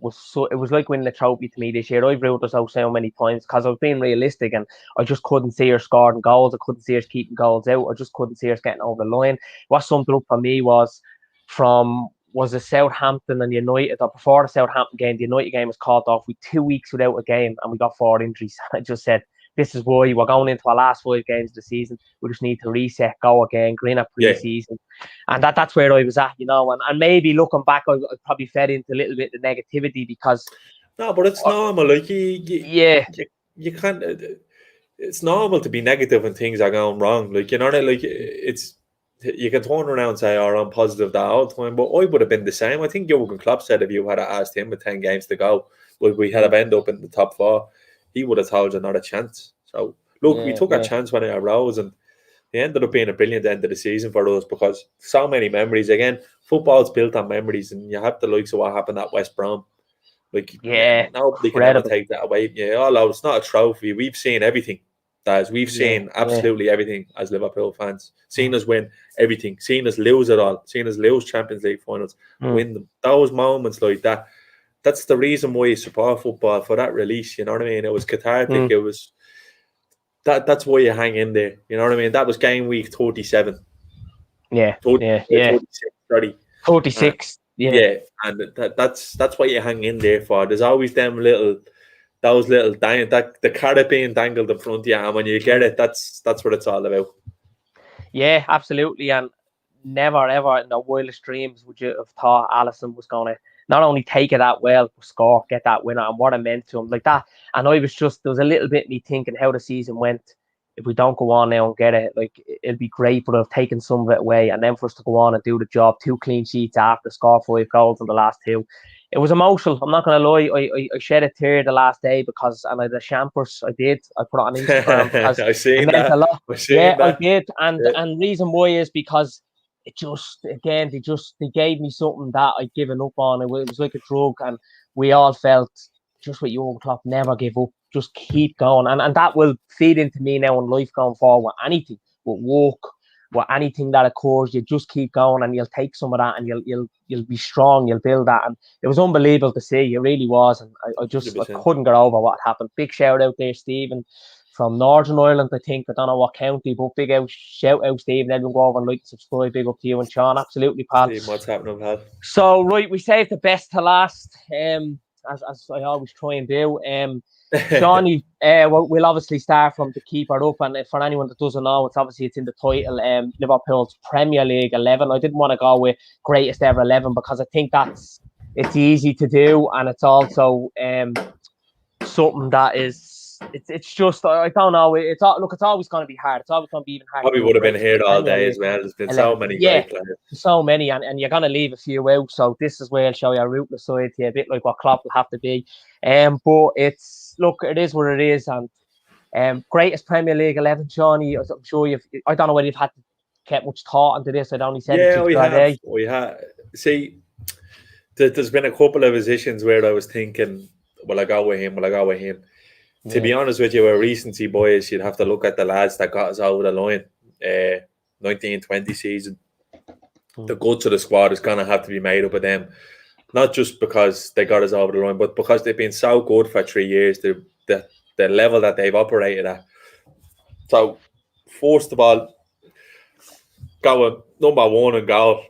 it was like winning the trophy to me this year. I've ruled us out so many times because I was being realistic, and I just couldn't see us scoring goals. I couldn't see us keeping goals out. I just couldn't see us getting over the line. What summed it up for me was the Southampton and United, or before the Southampton game, the United game was called off with 2 weeks without a game, and we got 4 injuries. I just said, this is why we're going into our last 5 games of the season. We just need to reset, go again, green up pre-season. And that's where I was at, and maybe looking back, I probably fed into a little bit of negativity because... No, but it's normal. Like, you can't... It's normal to be negative when things are going wrong. Like, it's... You can turn around and say, I'm positive that all the time, but I would have been the same. I think Jurgen Klopp said if you had asked him with 10 games to go, would we had ended up in the top 4, he would have told you not a chance. So, look, we took a chance when it arose, and it ended up being a brilliant end of the season for us because so many memories. Again, football's built on memories, and you have the likes of what happened at West Brom. Like, nobody can ever take that away. Yeah, although it's not a trophy, we've seen everything. We've seen absolutely everything as Liverpool fans. Seen us win everything. Seen us lose it all. Seen us lose Champions League finals. Win them. Those moments like that. That's the reason why you support football, for that release. You know what I mean? It was cathartic. It was that's why you hang in there. You know what I mean? That was game week 37. 36. 36. And that's what you hang in there for. There's always the carrot being dangled in front of you, and when you get it, that's what it's all about. Yeah, absolutely. And never ever in the wildest dreams would you have thought Alisson was going to not only take it that well, but score, get that winner, and what it meant to him like that. And I was there was a little bit of me thinking how the season went. If we don't go on now and get it, like, it'll be great for us taking some of it away, and then for us to go on and do the job. 2 clean sheets after, score 5 goals in the last 2. It was emotional. I'm not going to lie. I shed a tear the last day because, and I the champers. I did. I put it on Instagram because I seen it meant that. a lot. I did. And yeah. and reason why is because it just, again, they gave me something that I'd given up on. It was like a drug, and we all felt just what Jurgen Klopp, never give up. Just keep going, and that will feed into me now in life going forward. Anything, with work, with anything that occurs, you just keep going, and you'll take some of that, and you'll be strong. You'll build that, and it was unbelievable to see. It really was, and I couldn't get over what happened. Big shout out there, Stephen, from Northern Ireland. I think, I don't know what county, but big shout out, Stephen. Everyone go over and like and subscribe. Big up to you and Sean. Absolutely, pal. Steve, what's happening, pal? So right, we saved the best to last. As I always try and do. Shawnee, we'll obviously start from the keeper up, and for anyone that doesn't know, it's in the title, Liverpool's Premier League 11. I didn't want to go with greatest ever 11 because I think it's easy to do, and it's also something that is it's just, I don't know, it's always going to be hard. It's always going to be even harder. Probably would have been here all day as well. There's been 11. So many great players. So many, and you're going to leave a few out. So this is where I'll show you a ruthless side here, a bit like what Klopp will have to be. But it is what it is. And greatest Premier League 11, Shawnee, I'm sure I don't know whether you've had to get much thought into this. I'd only said we have. See, there's been a couple of positions where I was thinking, will I go with him? To be honest with you, a recency bias, you'd have to look at the lads that got us over the line. 19-20 season. The guts of the squad is going to have to be made up of them. Not just because they got us over the line, but because they've been so good for 3 years, the level that they've operated at. So, first of all, going number 1 in goal,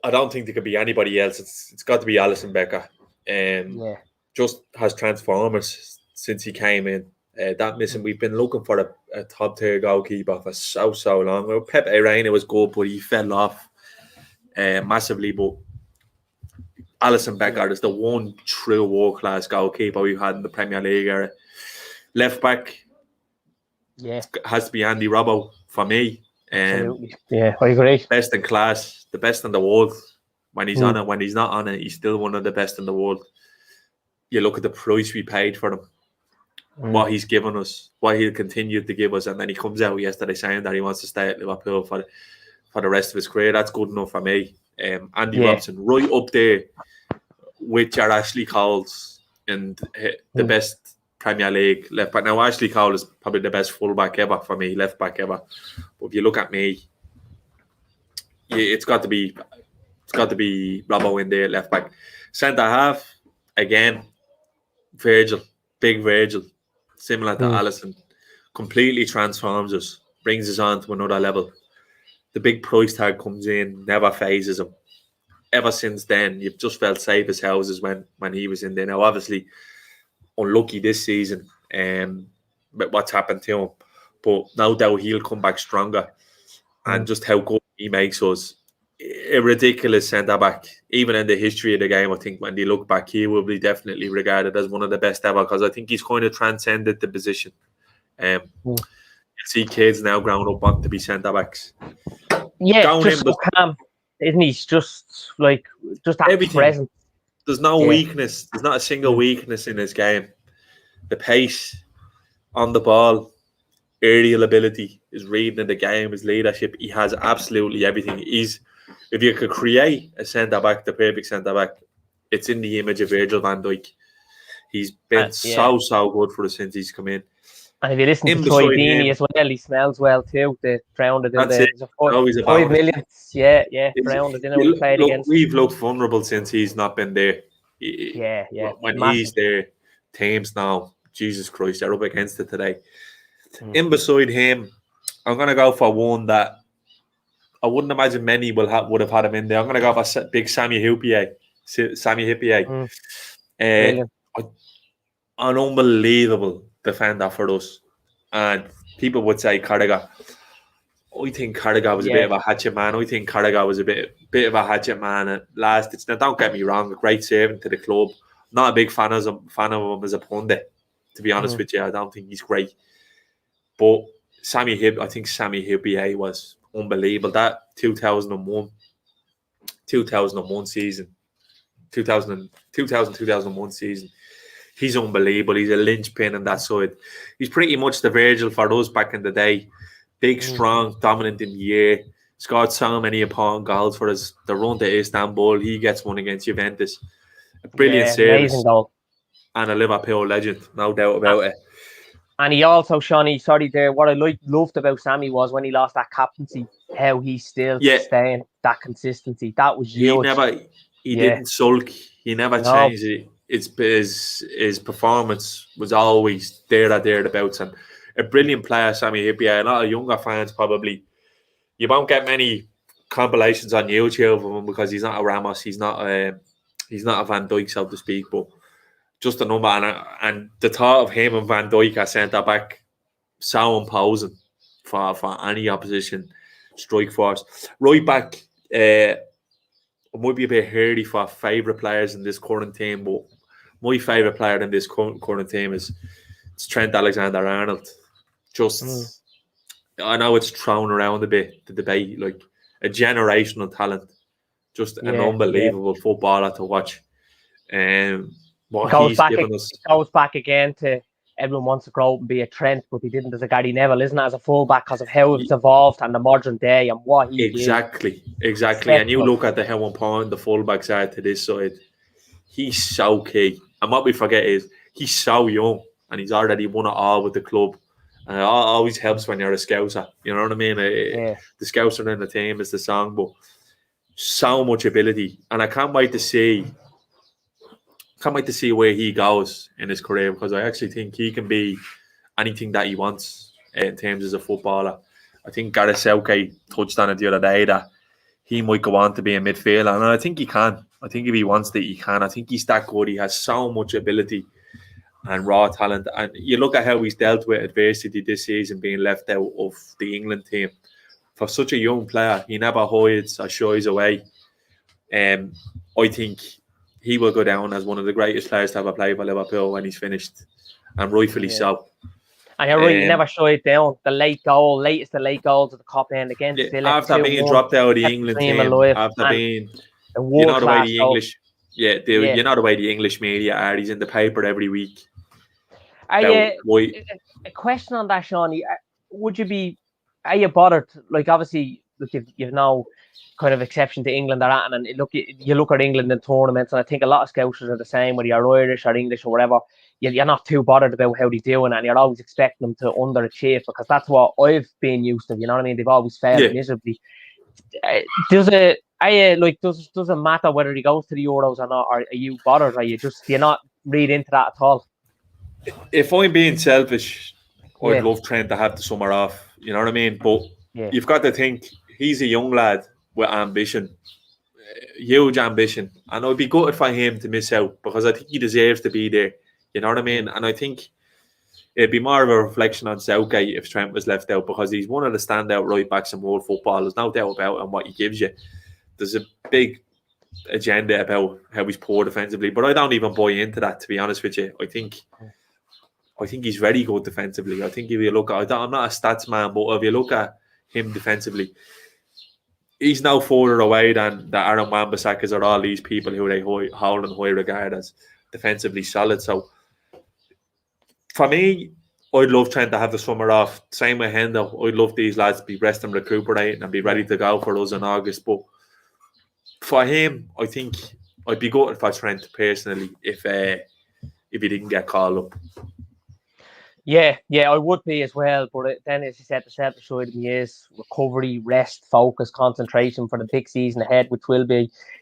I don't think there could be anybody else. It's got to be Alisson Becker. Just has transformed us since he came in. We've been looking for a top tier goalkeeper for so long. Well, Pepe Reina was good, but he fell off massively. But Alisson Becker is the one true world class goalkeeper we've had in the Premier League era. Left back, has to be Andy Robbo for me. Absolutely. I agree. Best in class, the best in the world. When he's on it, when he's not on it, he's still one of the best in the world. You look at the price we paid for him. What he's given us, what he'll continue to give us, and then he comes out yesterday saying that he wants to stay at Liverpool for the rest of his career. That's good enough for me. Andy Robson, right up there with your Ashley Coles and the best Premier League left back. Now, Ashley Cole is probably the best fullback ever for me, left back ever. But if you look at me, it's got to be Robbo in there, left back. Centre half, again, Virgil, big Virgil, similar to Alisson, completely transforms us, brings us on to another level. The big price tag comes in, never phases him. Ever since then, you've just felt safe as houses when he was in there. Now, obviously, unlucky this season, but what's happened to him. But no doubt he'll come back stronger. And just how good he makes us. A ridiculous centre-back. Even in the history of the game, I think when they look back, he will be definitely regarded as one of the best ever, because I think he's kind of transcended the position. You see kids now growing up wanting to be centre-backs. Yeah, just so calm, isn't he? Just that everything. Presence. There's no weakness. There's not a single weakness in his game. The pace, on the ball, aerial ability, his reading of the game, his leadership. He has absolutely everything. If you could create a centre-back, the perfect centre-back, it's in the image of Virgil van Dijk. He's been so good for us since he's come in. And if you listen to Troy Deeney as well, he smells well too. They drowned it in the 5 million. Yeah, drowned it in it. We played against. We've looked vulnerable since he's not been there. Yeah. When he's there, teams now, Jesus Christ, they're up against it today. In beside him, I'm going to go for one that I wouldn't imagine many would have had him in there. I'm going to go for big Sammy Hippier. An unbelievable defender for us. And people would say Carragher. I think Carragher was a bit of a hatchet man. I think Carragher was a bit of a hatchet man at last. Now, don't get me wrong, a great servant to the club. Not a big fan of him as a pundit, to be honest with you. I don't think he's great. But I think Sammy Hippier was unbelievable. That 2001 season, 2001 season, he's unbelievable. He's a linchpin on that side. He's pretty much the Virgil for us back in the day. Big, strong, dominant in the air. Scored so many important goals for us. The run to Istanbul, he gets one against Juventus. A brilliant service. Amazing goal. And a Liverpool legend, no doubt about it. And he also, Seany, what I loved about Sammy was when he lost that captaincy, how he still sustained that consistency. That was huge. He didn't sulk. He never changed it. His performance was always thereabouts. And a brilliant player, Sammy Hippier. A lot of younger fans probably, you won't get many compilations on YouTube of him because he's not a Ramos. He's not a Van Dijk, so to speak, but just a number, and the thought of him and Van Dijk as centre back, so imposing for any opposition strike force. Right back, it might be a bit hairy for favourite players in this current team, but my favourite player in this current team is Trent Alexander-Arnold. I know it's thrown around a bit, the debate, like a generational talent, just an unbelievable footballer to watch. What he's given us. It goes back again to everyone wants to grow up and be a Trent, but he didn't as a Gary Neville, isn't it? As a fullback, because of how it's evolved and the modern day and what he Exactly. And you look at how important the fullbacks are to this side. He's so key. And what we forget is he's so young and he's already won it all with the club. And it always helps when you're a Scouser. You know what I mean? The Scouser in the team is the song, but so much ability. And I can't wait to see where he goes in his career, because I actually think he can be anything that he wants in terms as a footballer. I think Gareth Southgate touched on it the other day that he might go on to be a midfielder, and I think he can. I think if he wants to, he can. I think he's that good. He has so much ability and raw talent. And you look at how he's dealt with adversity this season, being left out of the England team. For such a young player, he never hides or shies away. I think he will go down as one of the greatest players to ever play for Liverpool when he's finished, and rightfully so. And you're right, he never shied down. The late goals of the Cup end against Villa. After being dropped out of the England team, after being, you know the way the English, you know the way the English media are. He's in the paper every week. A question on that, Seany. Are you bothered? Like, obviously, look, you've no kind of exception to England or that, and look, you look at England in tournaments, and I think a lot of scousers are the same, whether you're Irish or English or whatever. You're not too bothered about how they're doing, and you're always expecting them to underachieve, because that's what I've been used to. You know what I mean? They've always failed miserably. Does it matter whether he goes to the Euros or not? Or are you bothered? Do you not read into that at all? If I'm being selfish, I'd love Trent to have the summer off. You know what I mean? But you've got to think, he's a young lad with ambition, huge ambition, and I'd be gutted for him to miss out, because I think he deserves to be there. You know what I mean? And I think it'd be more of a reflection on Southgate if Trent was left out, because he's one of the standout right backs in world football. There's no doubt about him, what he gives you. There's a big agenda about how he's poor defensively, but I don't even buy into that, to be honest with you. I think he's very good defensively. I think if you look at, I'm not a stats man, but if you look at him defensively, he's no further away than the Aaron Wan-Bissakas or all these people who they hold in high regard as defensively solid. So for me, I'd love Trent to have the summer off. Same with Hendo. I'd love these lads to be resting, recuperating, and be ready to go for us in August. But for him, I think I'd be gutted for Trent personally if he didn't get called up. Yeah, I would be as well. But then, as you said, the selfish side of me is recovery, rest, focus, concentration for the big season ahead, which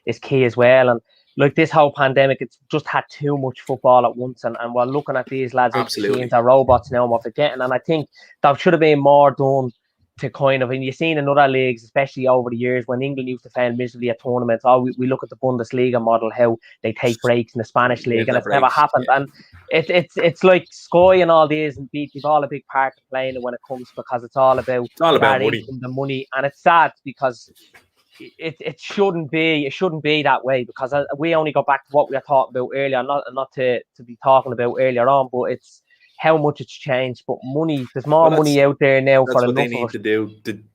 is key as well. And like this whole pandemic, it's just had too much football at once. And we're looking at these lads like machines or robots now, and we're forgetting. And I think there should have been more done to kind of, and you've seen in other leagues, especially over the years, when England used to fail miserably at tournaments, we look at the Bundesliga model, how they take breaks in the Spanish league, and it's never happened. And it's like Sky and all these, and they've all a big part to play in it when it comes, because it's all about money. The money, and it's sad because it shouldn't be that way, because we only go back to what we were talking about earlier, not to be talking about earlier on, but it's how much it's changed. But money, there's more money out there now. That's for what they need to do.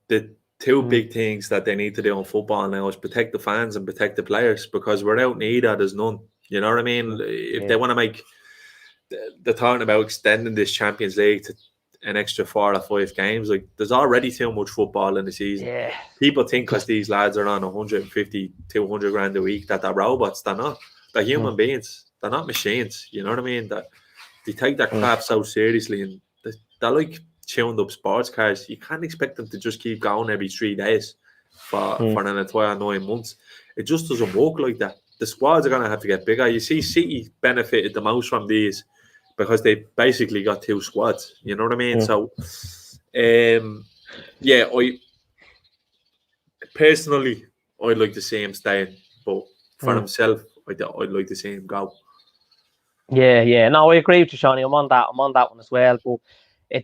The two big things that they need to do in football now is protect the fans and protect the players, because without neither, there's none. You know what I mean? If they want to make, they're talking about extending this Champions League to an extra 4 or 5 games. Like, there's already too much football in the season. Yeah. People think because these lads are on 150, 200 grand a week that they're robots. They're not. They're human beings. They're not machines. You know what I mean? That they take that crap so seriously, and they're like tuned up sports cars. You can't expect them to just keep going every 3 days for an entire 9 months. It just doesn't work like that. The squads are going to have to get bigger. You see, City benefited the most from these because they basically got 2 squads. You know what I mean? So, I personally, I'd like to see him stay, but for himself, I'd like to see him go. Yeah. No, I agree with you, Seany. I'm on that one as well. But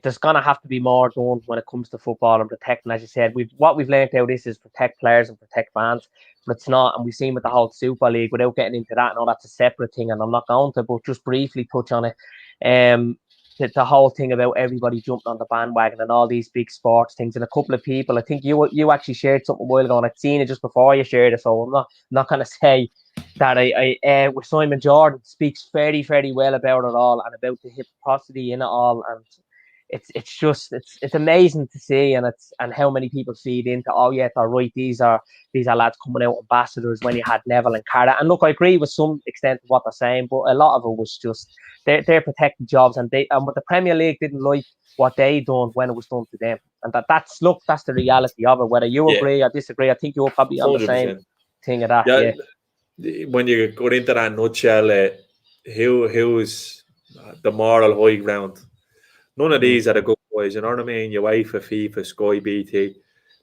there's gonna have to be more done when it comes to football and protecting. As you said, what we've learned out this is protect players and protect fans. But it's not, and we've seen with the whole Super League, without getting into that. No, that's a separate thing, and I'm not going to. But just briefly touch on it. The whole thing about everybody jumping on the bandwagon and all these big sports things, and a couple of people. I think you actually shared something a while ago, and I'd seen it just before you shared it. So I'm not going to say that I with Simon Jordan speaks very, very well about it all and about the hypocrisy in it all, and it's amazing to see, and how many people feed into, oh yeah, they're right, these are lads coming out ambassadors, when you had Neville and Carter. And look, I agree with some extent of what they're saying, but a lot of it was just they're protecting jobs, but the Premier League didn't like what they done when it was done to them, and that's the reality of it. Whether you agree or disagree, I think you're probably on 100%. The same thing of that. Yeah. When you go into that nutshell, who's the moral high ground? None of these are the good boys, you know what I mean? UEFA, FIFA, Sky, BT,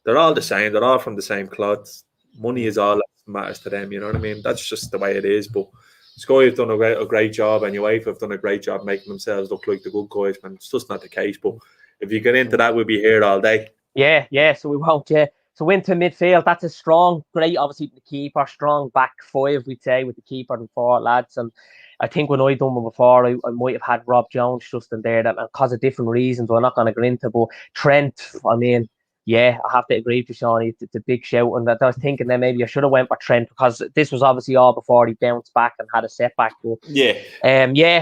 they're all the same. They're all from the same cloth. Money is all that matters to them, you know what I mean? That's just the way it is. But Sky have done a great job, and UEFA have done a great job making themselves look like the good guys, man. It's just not the case. But if you get into that, we'll be here all day. Yeah, so we won't, So into midfield, that's a strong, great, obviously the keeper, strong back 5, we'd say, with the keeper and 4 lads. And I think when I done it before, I might have had Rob Jones just in there, that because of different reasons we're not going to go into. But Trent, I mean, yeah, I have to agree with you, Seany. It's a big shout. And that I was thinking that maybe I should have went for Trent, because this was obviously all before he bounced back and had a setback. But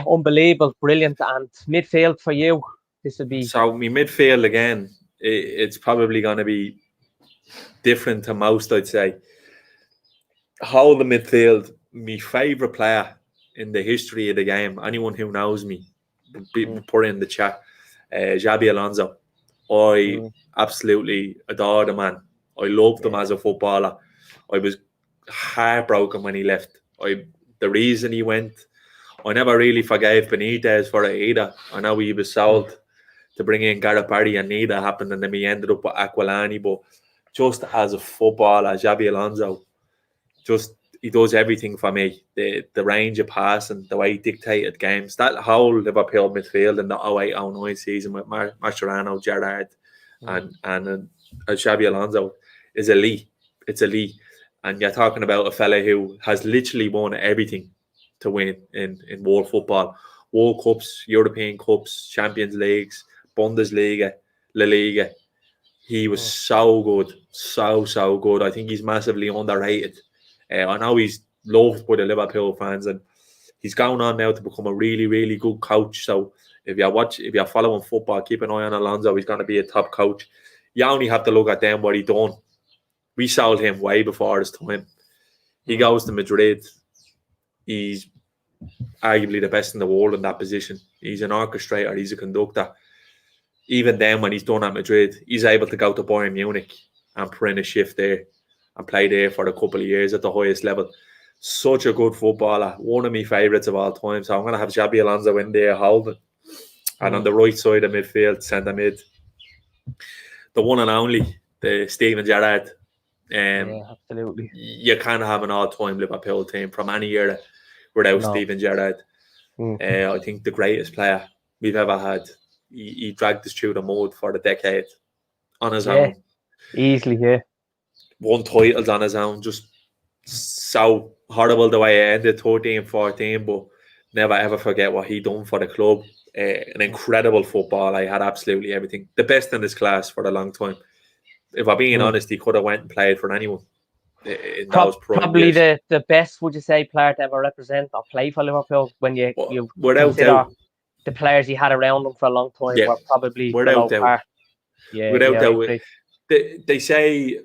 unbelievable, brilliant. And midfield for you, this would be. So my midfield again, it's probably going to be different to most, I'd say. Whole the midfield, my favourite player in the history of the game, anyone who knows me, put it in the chat, Xabi Alonso. I absolutely adore the man. I loved him as a footballer. I was heartbroken when he left. The reason he went, I never really forgave Benitez for it either. I know he was sold to bring in Gareth Barry and neither happened, and then we ended up with Aquilani. But just as a footballer, Xabi Alonso, he does everything for me. The range of passing, the way he dictated games, that whole Liverpool midfield in the 08-09 season with Mascherano, Gerrard, and Xabi Alonso is elite. It's elite. And you're talking about a fella who has literally won everything to win in world football. World Cups, European Cups, Champions Leagues, Bundesliga, La Liga. He was so good. So good. I think he's massively underrated. I know he's loved by the Liverpool fans, and he's going on now to become a really, really good coach. So if you're following football, keep an eye on Alonso. He's going to be a top coach. You only have to look at them, what he done. We sold him way before his time. He goes to Madrid. He's arguably the best in the world in that position. He's an orchestrator. He's a conductor. Even then, when he's done at Madrid, he's able to go to Bayern Munich and put in a shift there and play there for a couple of years at the highest level. Such a good footballer. One of my favourites of all time. So I'm going to have Xabi Alonso in there holding. And on the right side of midfield, centre mid, the one and only, the Steven Gerrard. Absolutely. You can't have an all-time Liverpool team from any era without Steven Gerrard. I think the greatest player we've ever had. He dragged us through the mud for the decade on his own. Easily, Won titles on his own. Just so horrible the way it ended, 13-14, but never ever forget what he done for the club. An incredible football. I had absolutely everything. The best in his class for a long time. If I'm being honest, he could have went and played for anyone. Probably the best, would you say, player to ever represent or play for Liverpool when you consider the players he had around him for a long time were probably without doubt. Without doubt. They say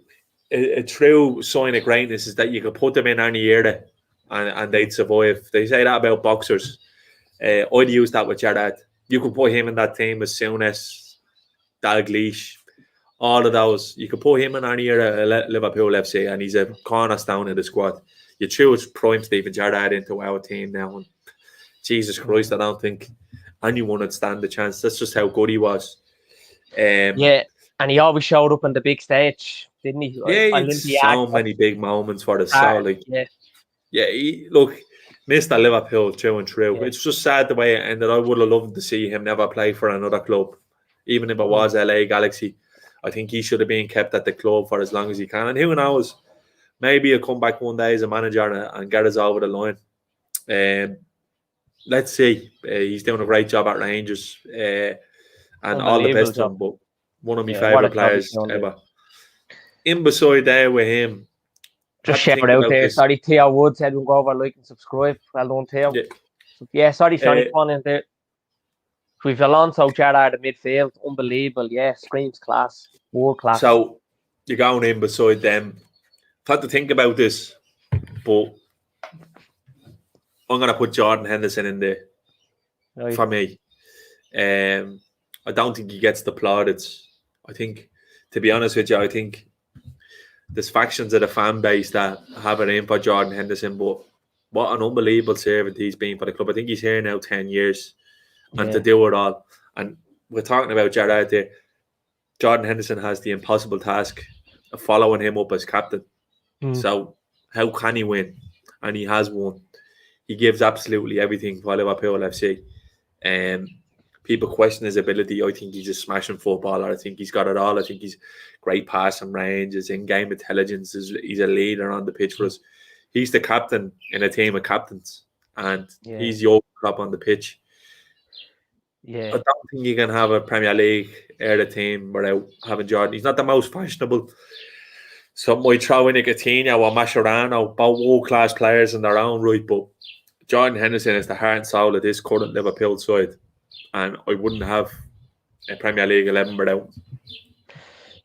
a true sign of greatness is that you can put them in any era and they'd survive. They say that about boxers. I'd use that with Gerrard. You could put him in that team as soon as Dalglish, all of those. You could put him in any era at Liverpool FC and he's a cornerstone of the squad. You choose prime Steven Gerrard into our team now, and Jesus Christ, I don't think anyone would stand a chance. That's just how good he was. And he always showed up on the big stage, didn't he? So many big moments for the soul. Look, Mr. Liverpool through and through. It's just sad the way it ended. I would have loved to see him never play for another club, even if it was LA Galaxy. I think he should have been kept at the club for as long as he can. And who knows, maybe he'll come back one day as a manager and get us over the line. Let's see. He's doing a great job at Rangers. And all the best to him. But one of my favourite players ever. In beside there with him. Just shout out there. Sorry, Theo Wood said we'll go over, like and subscribe. Well done, Theo. Sorry, Seany, on in there. We've Alonso, Gerrard in midfield. Unbelievable. Screams class. World class. So you're going in beside them. I've had to think about this, but I'm going to put Jordan Henderson in there for me. I don't think he gets the plaudits. I think, to be honest with you, I think there's factions of the fan base that have it in for Jordan Henderson, but what an unbelievable servant he's been for the club. I think he's here now 10 years and to do it all. And we're talking about Gerrard there. Jordan Henderson has the impossible task of following him up as captain. So how can he win? And he has won. He gives absolutely everything for Liverpool FC. People question his ability. I think he's a smashing footballer. I think he's got it all. I think he's great passing range. His in-game intelligence. He's a leader on the pitch for us. He's the captain in a team of captains. And he's the top on the pitch. I don't think you can have a Premier League era team without having Jordan. He's not the most fashionable. Some might throw in a Coutinho or Mascherano, both world-class players in their own right, but Jordan Henderson is the heart and soul of this current Liverpool side. And I wouldn't have a Premier League 11 without him.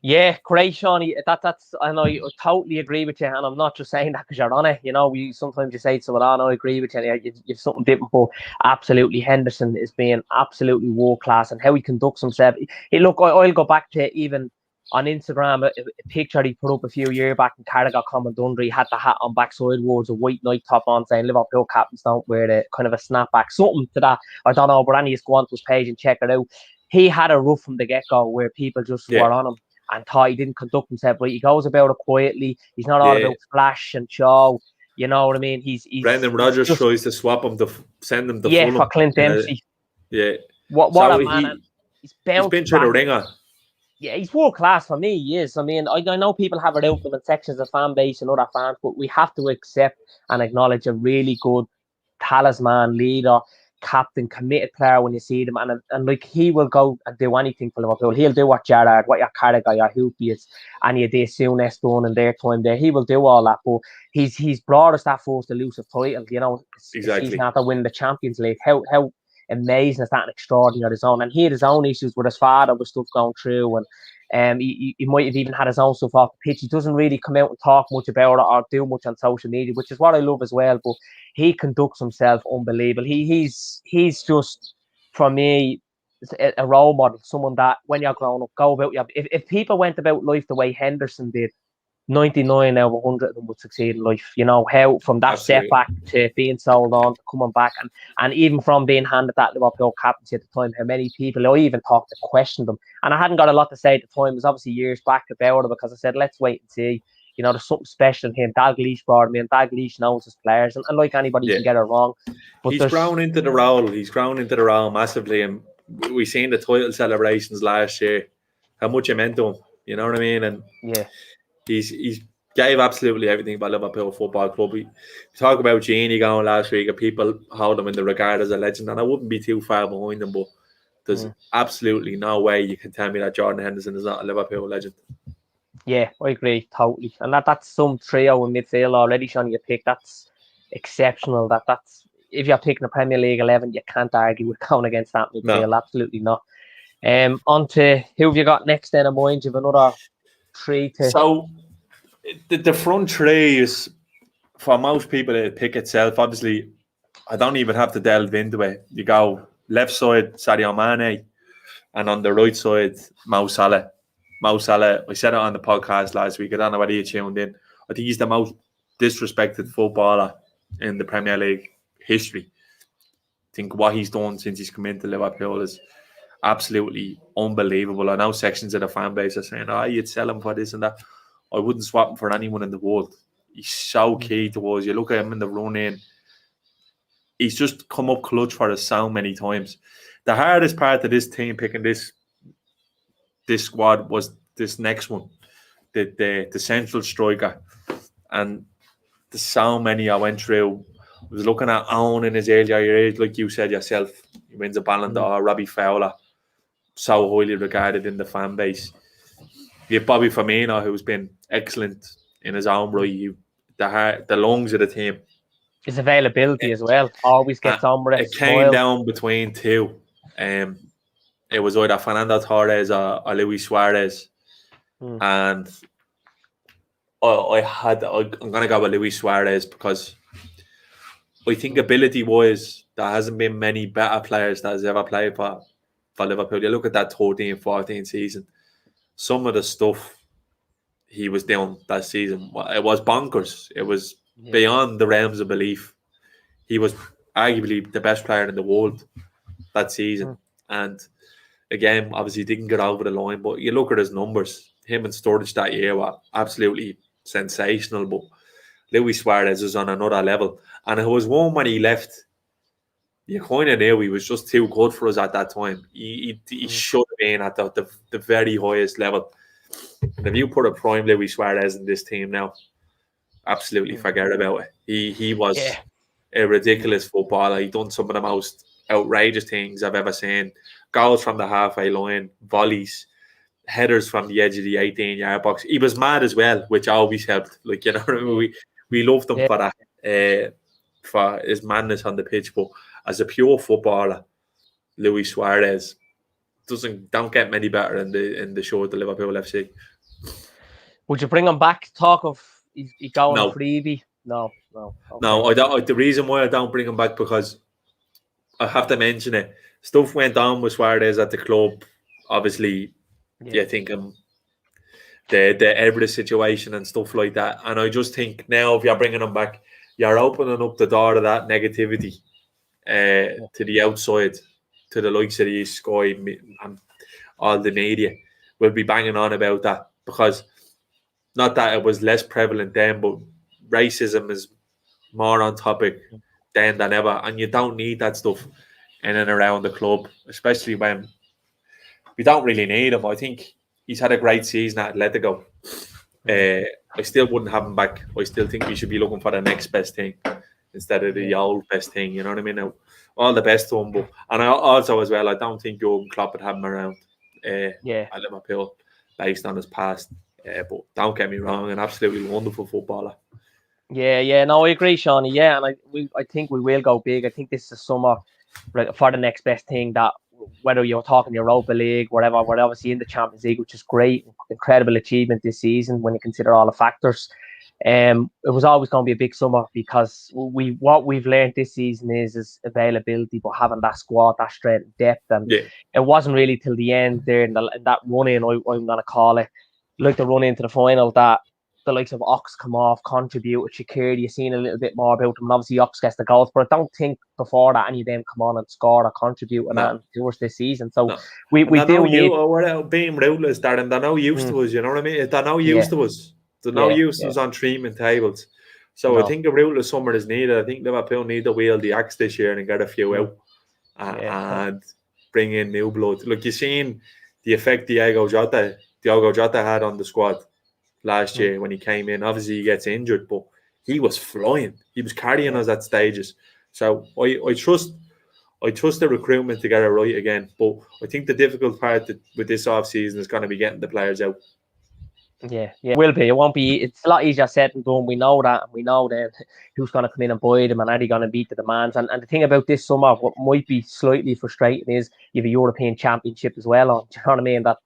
Yeah, great, Seany. That's I know you totally agree with you, and I'm not just saying that because you're on it. You know, we sometimes you say to someone, "Oh, no, I agree with you." You've something different, but absolutely, Henderson is being absolutely world class, and how he conducts himself. Look, I'll go back to even on Instagram a picture he put up a few years back in Carragher Common Dundry. He had the hat on back sidewards, a white night top on, saying Liverpool captains don't wear the kind of a snapback, something to that. I don't know, but any go onto his page and check it out. He had a rough from the get go where people just were on him and thought he didn't conduct himself right. He goes about it quietly. He's not all about flash and show. You know what I mean? He's Brendan Rodgers just, tries to swap him to send him to Fulham. For Clint Dempsey. What a man! He's been through the ringer. Yeah, he's world class for me. He is. I mean, I know people have it out them in sections of fan base and other fans, but we have to accept and acknowledge a really good talisman, leader, captain, committed player when you see them, and like he will go and do anything for Liverpool. He'll do what Gerrard, what your Carragher, your Hoopy is, any of this Souness done in their time there. He will do all that, but he's brought us that first elusive title. You know, exactly. Season after winning the Champions League, how amazing is that and extraordinary his own. And he had his own issues with his father, with stuff going through, and he might have even had his own stuff off the pitch. He doesn't really come out and talk much about it or do much on social media, which is what I love as well. But he conducts himself unbelievable. He's just, for me, a role model, someone that when you're growing up, go about your. If people went about life the way Henderson did, 99 out of 100 of them would succeed in life. You know, how from that setback to being sold on to coming back, and even from being handed that Liverpool captaincy at the time, how many people I even talked to question them. And I hadn't got a lot to say at the time. It was obviously years back about it because I said, let's wait and see. You know, there's something special in him. Dalglish brought him in. Dalglish knows his players, and like anybody, you can get it wrong. But he's grown into the role. He's grown into the role massively, and we seen the title celebrations last year. How much it meant to him, you know what I mean? And he's gave absolutely everything about Liverpool Football Club. We talk about Seany going last week, and people hold him in the regard as a legend, and I wouldn't be too far behind him, but there's absolutely no way you can tell me that Jordan Henderson is not a Liverpool legend. Yeah, I agree totally, and that's some trio in midfield already. Sean, you pick that's exceptional. That's if you're picking a Premier League 11, you can't argue with going against that midfield. No. Absolutely not. On to who have you got next? Then in mind, you've another three to. So the front three is for most people to pick itself. Obviously, I don't even have to delve into it. You go left side Sadio Mane, and on the right side Mo Salah. Mo Salah, I said it on the podcast last week. I don't know whether you tuned in. I think he's the most disrespected footballer in the Premier League history. I think what he's done since he's come into Liverpool is absolutely unbelievable. I know sections of the fan base are saying, you'd sell him for this and that. I wouldn't swap him for anyone in the world. He's so key to us. You look at him in the run-in. He's just come up clutch for us so many times. The hardest part of this team picking this squad was this next one, the central striker, and there's so many I went through. I was looking at Owen in his earlier age, like you said yourself. He wins a Ballon d'Or. Robbie Fowler, so highly regarded in the fan base. You have Bobby Firmino, who's been excellent in his own right. The lungs of the team. His availability as well always gets on with it. It came down between two. It was either Fernando Torres or Luis Suarez. And I'm going to go with Luis Suarez because I think ability-wise, there hasn't been many better players that has ever played for Liverpool. You look at that 13-14 season, some of the stuff he was doing that season, it was bonkers. It was beyond the realms of belief. He was arguably the best player in the world that season. And again, obviously didn't get over the line, but you look at his numbers. Him and Sturridge that year were absolutely sensational, but Luis Suarez was on another level. And it was one when he left, you kind of knew he was just too good for us at that time. He should have been at the very highest level. And if you put a prime Luis Suarez in this team now, absolutely forget about it. He was a ridiculous footballer. He done some of the most outrageous things I've ever seen. Goals from the halfway line, volleys, headers from the edge of the 18-yard box. He was mad as well, which always helped. Like, you know, we loved him for that, for his madness on the pitch. But as a pure footballer, Luis Suarez don't get many better in the show at the Liverpool FC. Would you bring him back? Talk of he going No. a freebie? No. Okay. No, I don't. The reason why I don't bring him back, because I have to mention it. Stuff went on with Suarez at the club. Obviously, you think the Everett situation and stuff like that. And I just think now, if you're bringing him back, you're opening up the door to that negativity to the outside, to the likes of the Sky and all the media will be banging on about that, because not that it was less prevalent then, but racism is more on topic then than ever, and you don't need that stuff in and around the club, especially when we don't really need him. I think he's had a great season at Atletico. I still wouldn't have him back. I still think we should be looking for the next best thing instead of the old best thing. You know what I mean? Now, all the best to him, but and I also as well, I don't think Jurgen Klopp would have him around at Liverpool based on his past. But don't get me wrong, an absolutely wonderful footballer. Yeah. No, I agree, Seany. Yeah, and I think we will go big. I think this is the summer for the next best thing. That whether you're talking Europa League, whatever, we're obviously in the Champions League, which is great, incredible achievement this season when you consider all the factors. It was always going to be a big summer, because what we've learned this season is availability, but having that squad, that strength, depth, and it wasn't really till the end there in that run in, I'm going to call it, like the run into the final, that the likes of Ox come off, contribute. Shaqiri, you've seen a little bit more about them. And obviously, Ox gets the goals, but I don't think before that any of them come on and score or contribute to us this season. So we do need. Without being ruthless, Darren, they're no use to us. You know what I mean? They're no use to us. They're no use to us on treatment tables. So I think a ruthless summer is needed. I think Liverpool need to wield the axe this year and get a few out and bring in new blood. Look, you've seen the effect Diogo Jota had on the squad last year when he came in. Obviously, he gets injured, but he was flying. He was carrying us at stages. So I trust the recruitment to get it right again. But I think the difficult part with this off-season is going to be getting the players out. Yeah, it will be. It won't be. It's a lot easier said than done. We know that, and we know then who's going to come in and buy them, and are they going to meet the demands. And the thing about this summer, what might be slightly frustrating is you have a European Championship as well on. Do you know what I mean? That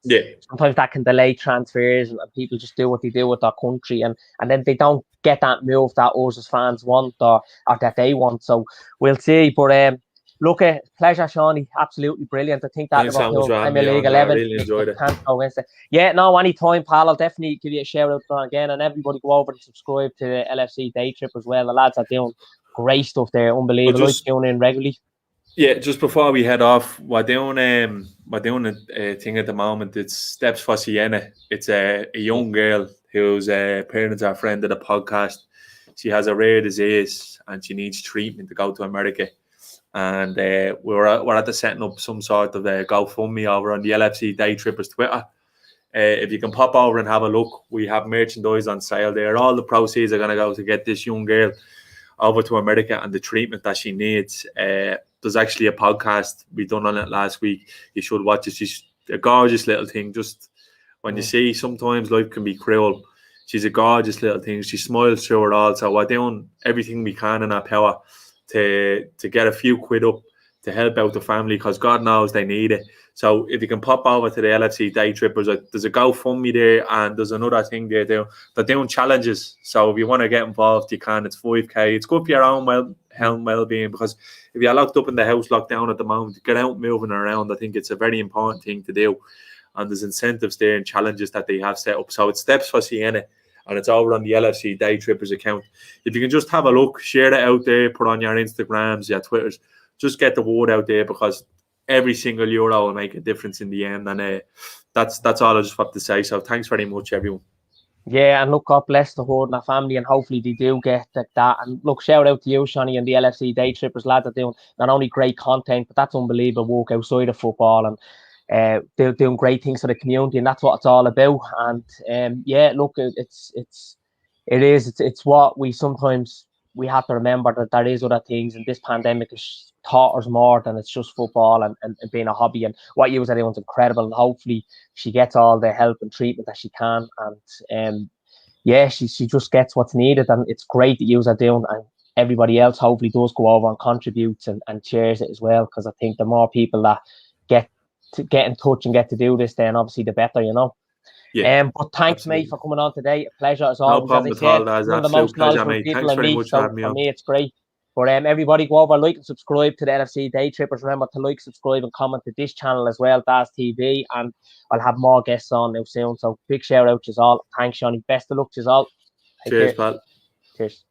sometimes that can delay transfers, and people just do what they do with their country, and then they don't get that move that us as fans want or that they want. So we'll see. But look, pleasure, Seany. Absolutely brilliant. I think that Liverpool Premier League 11. I really enjoyed it. Yeah, no, anytime, pal. I'll definitely give you a shout out again, and everybody go over and subscribe to the LFC Daytrippers as well. The lads are doing great stuff there, unbelievable. I tune in regularly. Yeah, just before we head off, we're doing a thing at the moment. It's Steps for Seany. It's a young girl whose parents are a friend of the podcast. She has a rare disease and she needs treatment to go to America. And we're at the setting up some sort of GoFundMe over on the LFC Daytrippers Twitter. If you can pop over and have a look, we have merchandise on sale there. All the proceeds are going to go to get this young girl over to America and the treatment that she needs. There's actually a podcast we done on it last week. You should watch it. She's a gorgeous little thing. Just when you see sometimes life can be cruel, she's a gorgeous little thing. She smiles through it all. So we're doing everything we can in our power to get a few quid up to help out the family, because God knows they need it. So if you can pop over to the LFC Daytrippers, there's a GoFundMe there, and there's another thing they're doing challenges. So if you want to get involved, you can. It's 5k. It's good for your own well-being, because if you're locked up in the house, locked down at the moment, get out moving around. I think it's a very important thing to do, and there's incentives there and challenges that they have set up. So it's Steps for Seany, and it's over on the LFC Daytrippers account. If you can just have a look, share it out there, put on your Instagrams, your Twitters, just get the word out there, because every single euro will make a difference in the end. And that's all I just have to say. So thanks very much, everyone. Yeah, and look, God bless the Horde and the family, and hopefully they do get that. And look, shout out to you, Seany, and the LFC Daytrippers. Lads are doing not only great content, but that's unbelievable work outside of football, and they're doing great things for the community, and that's what it's all about. And yeah, look, it's what we sometimes we have to remember, that there is other things, and this pandemic has taught us more than it's just football and being a hobby. And what you are doing is incredible, and hopefully she gets all the help and treatment that she can. And yeah, she just gets what's needed, and it's great that you are doing, and everybody else hopefully does go over and contributes and shares it as well, because I think the more people that get in touch and get to do this, then obviously the better, you know. Yeah. But thanks, Absolutely. mate, for coming on today. A pleasure as No always. problem As I at all, said, lads. one of the Absolute most pleasure, knowledgeable mate. people Thanks I very meet. much for So having me for on. me, it's great. But everybody go over, like and subscribe to the LFC Daytrippers. Remember to like, subscribe, and comment to this channel as well, Das TV. And I'll have more guests on now soon. So big shout out to you all. Thanks, Seany. Best of luck to you all. Take Cheers, care. pal. Cheers.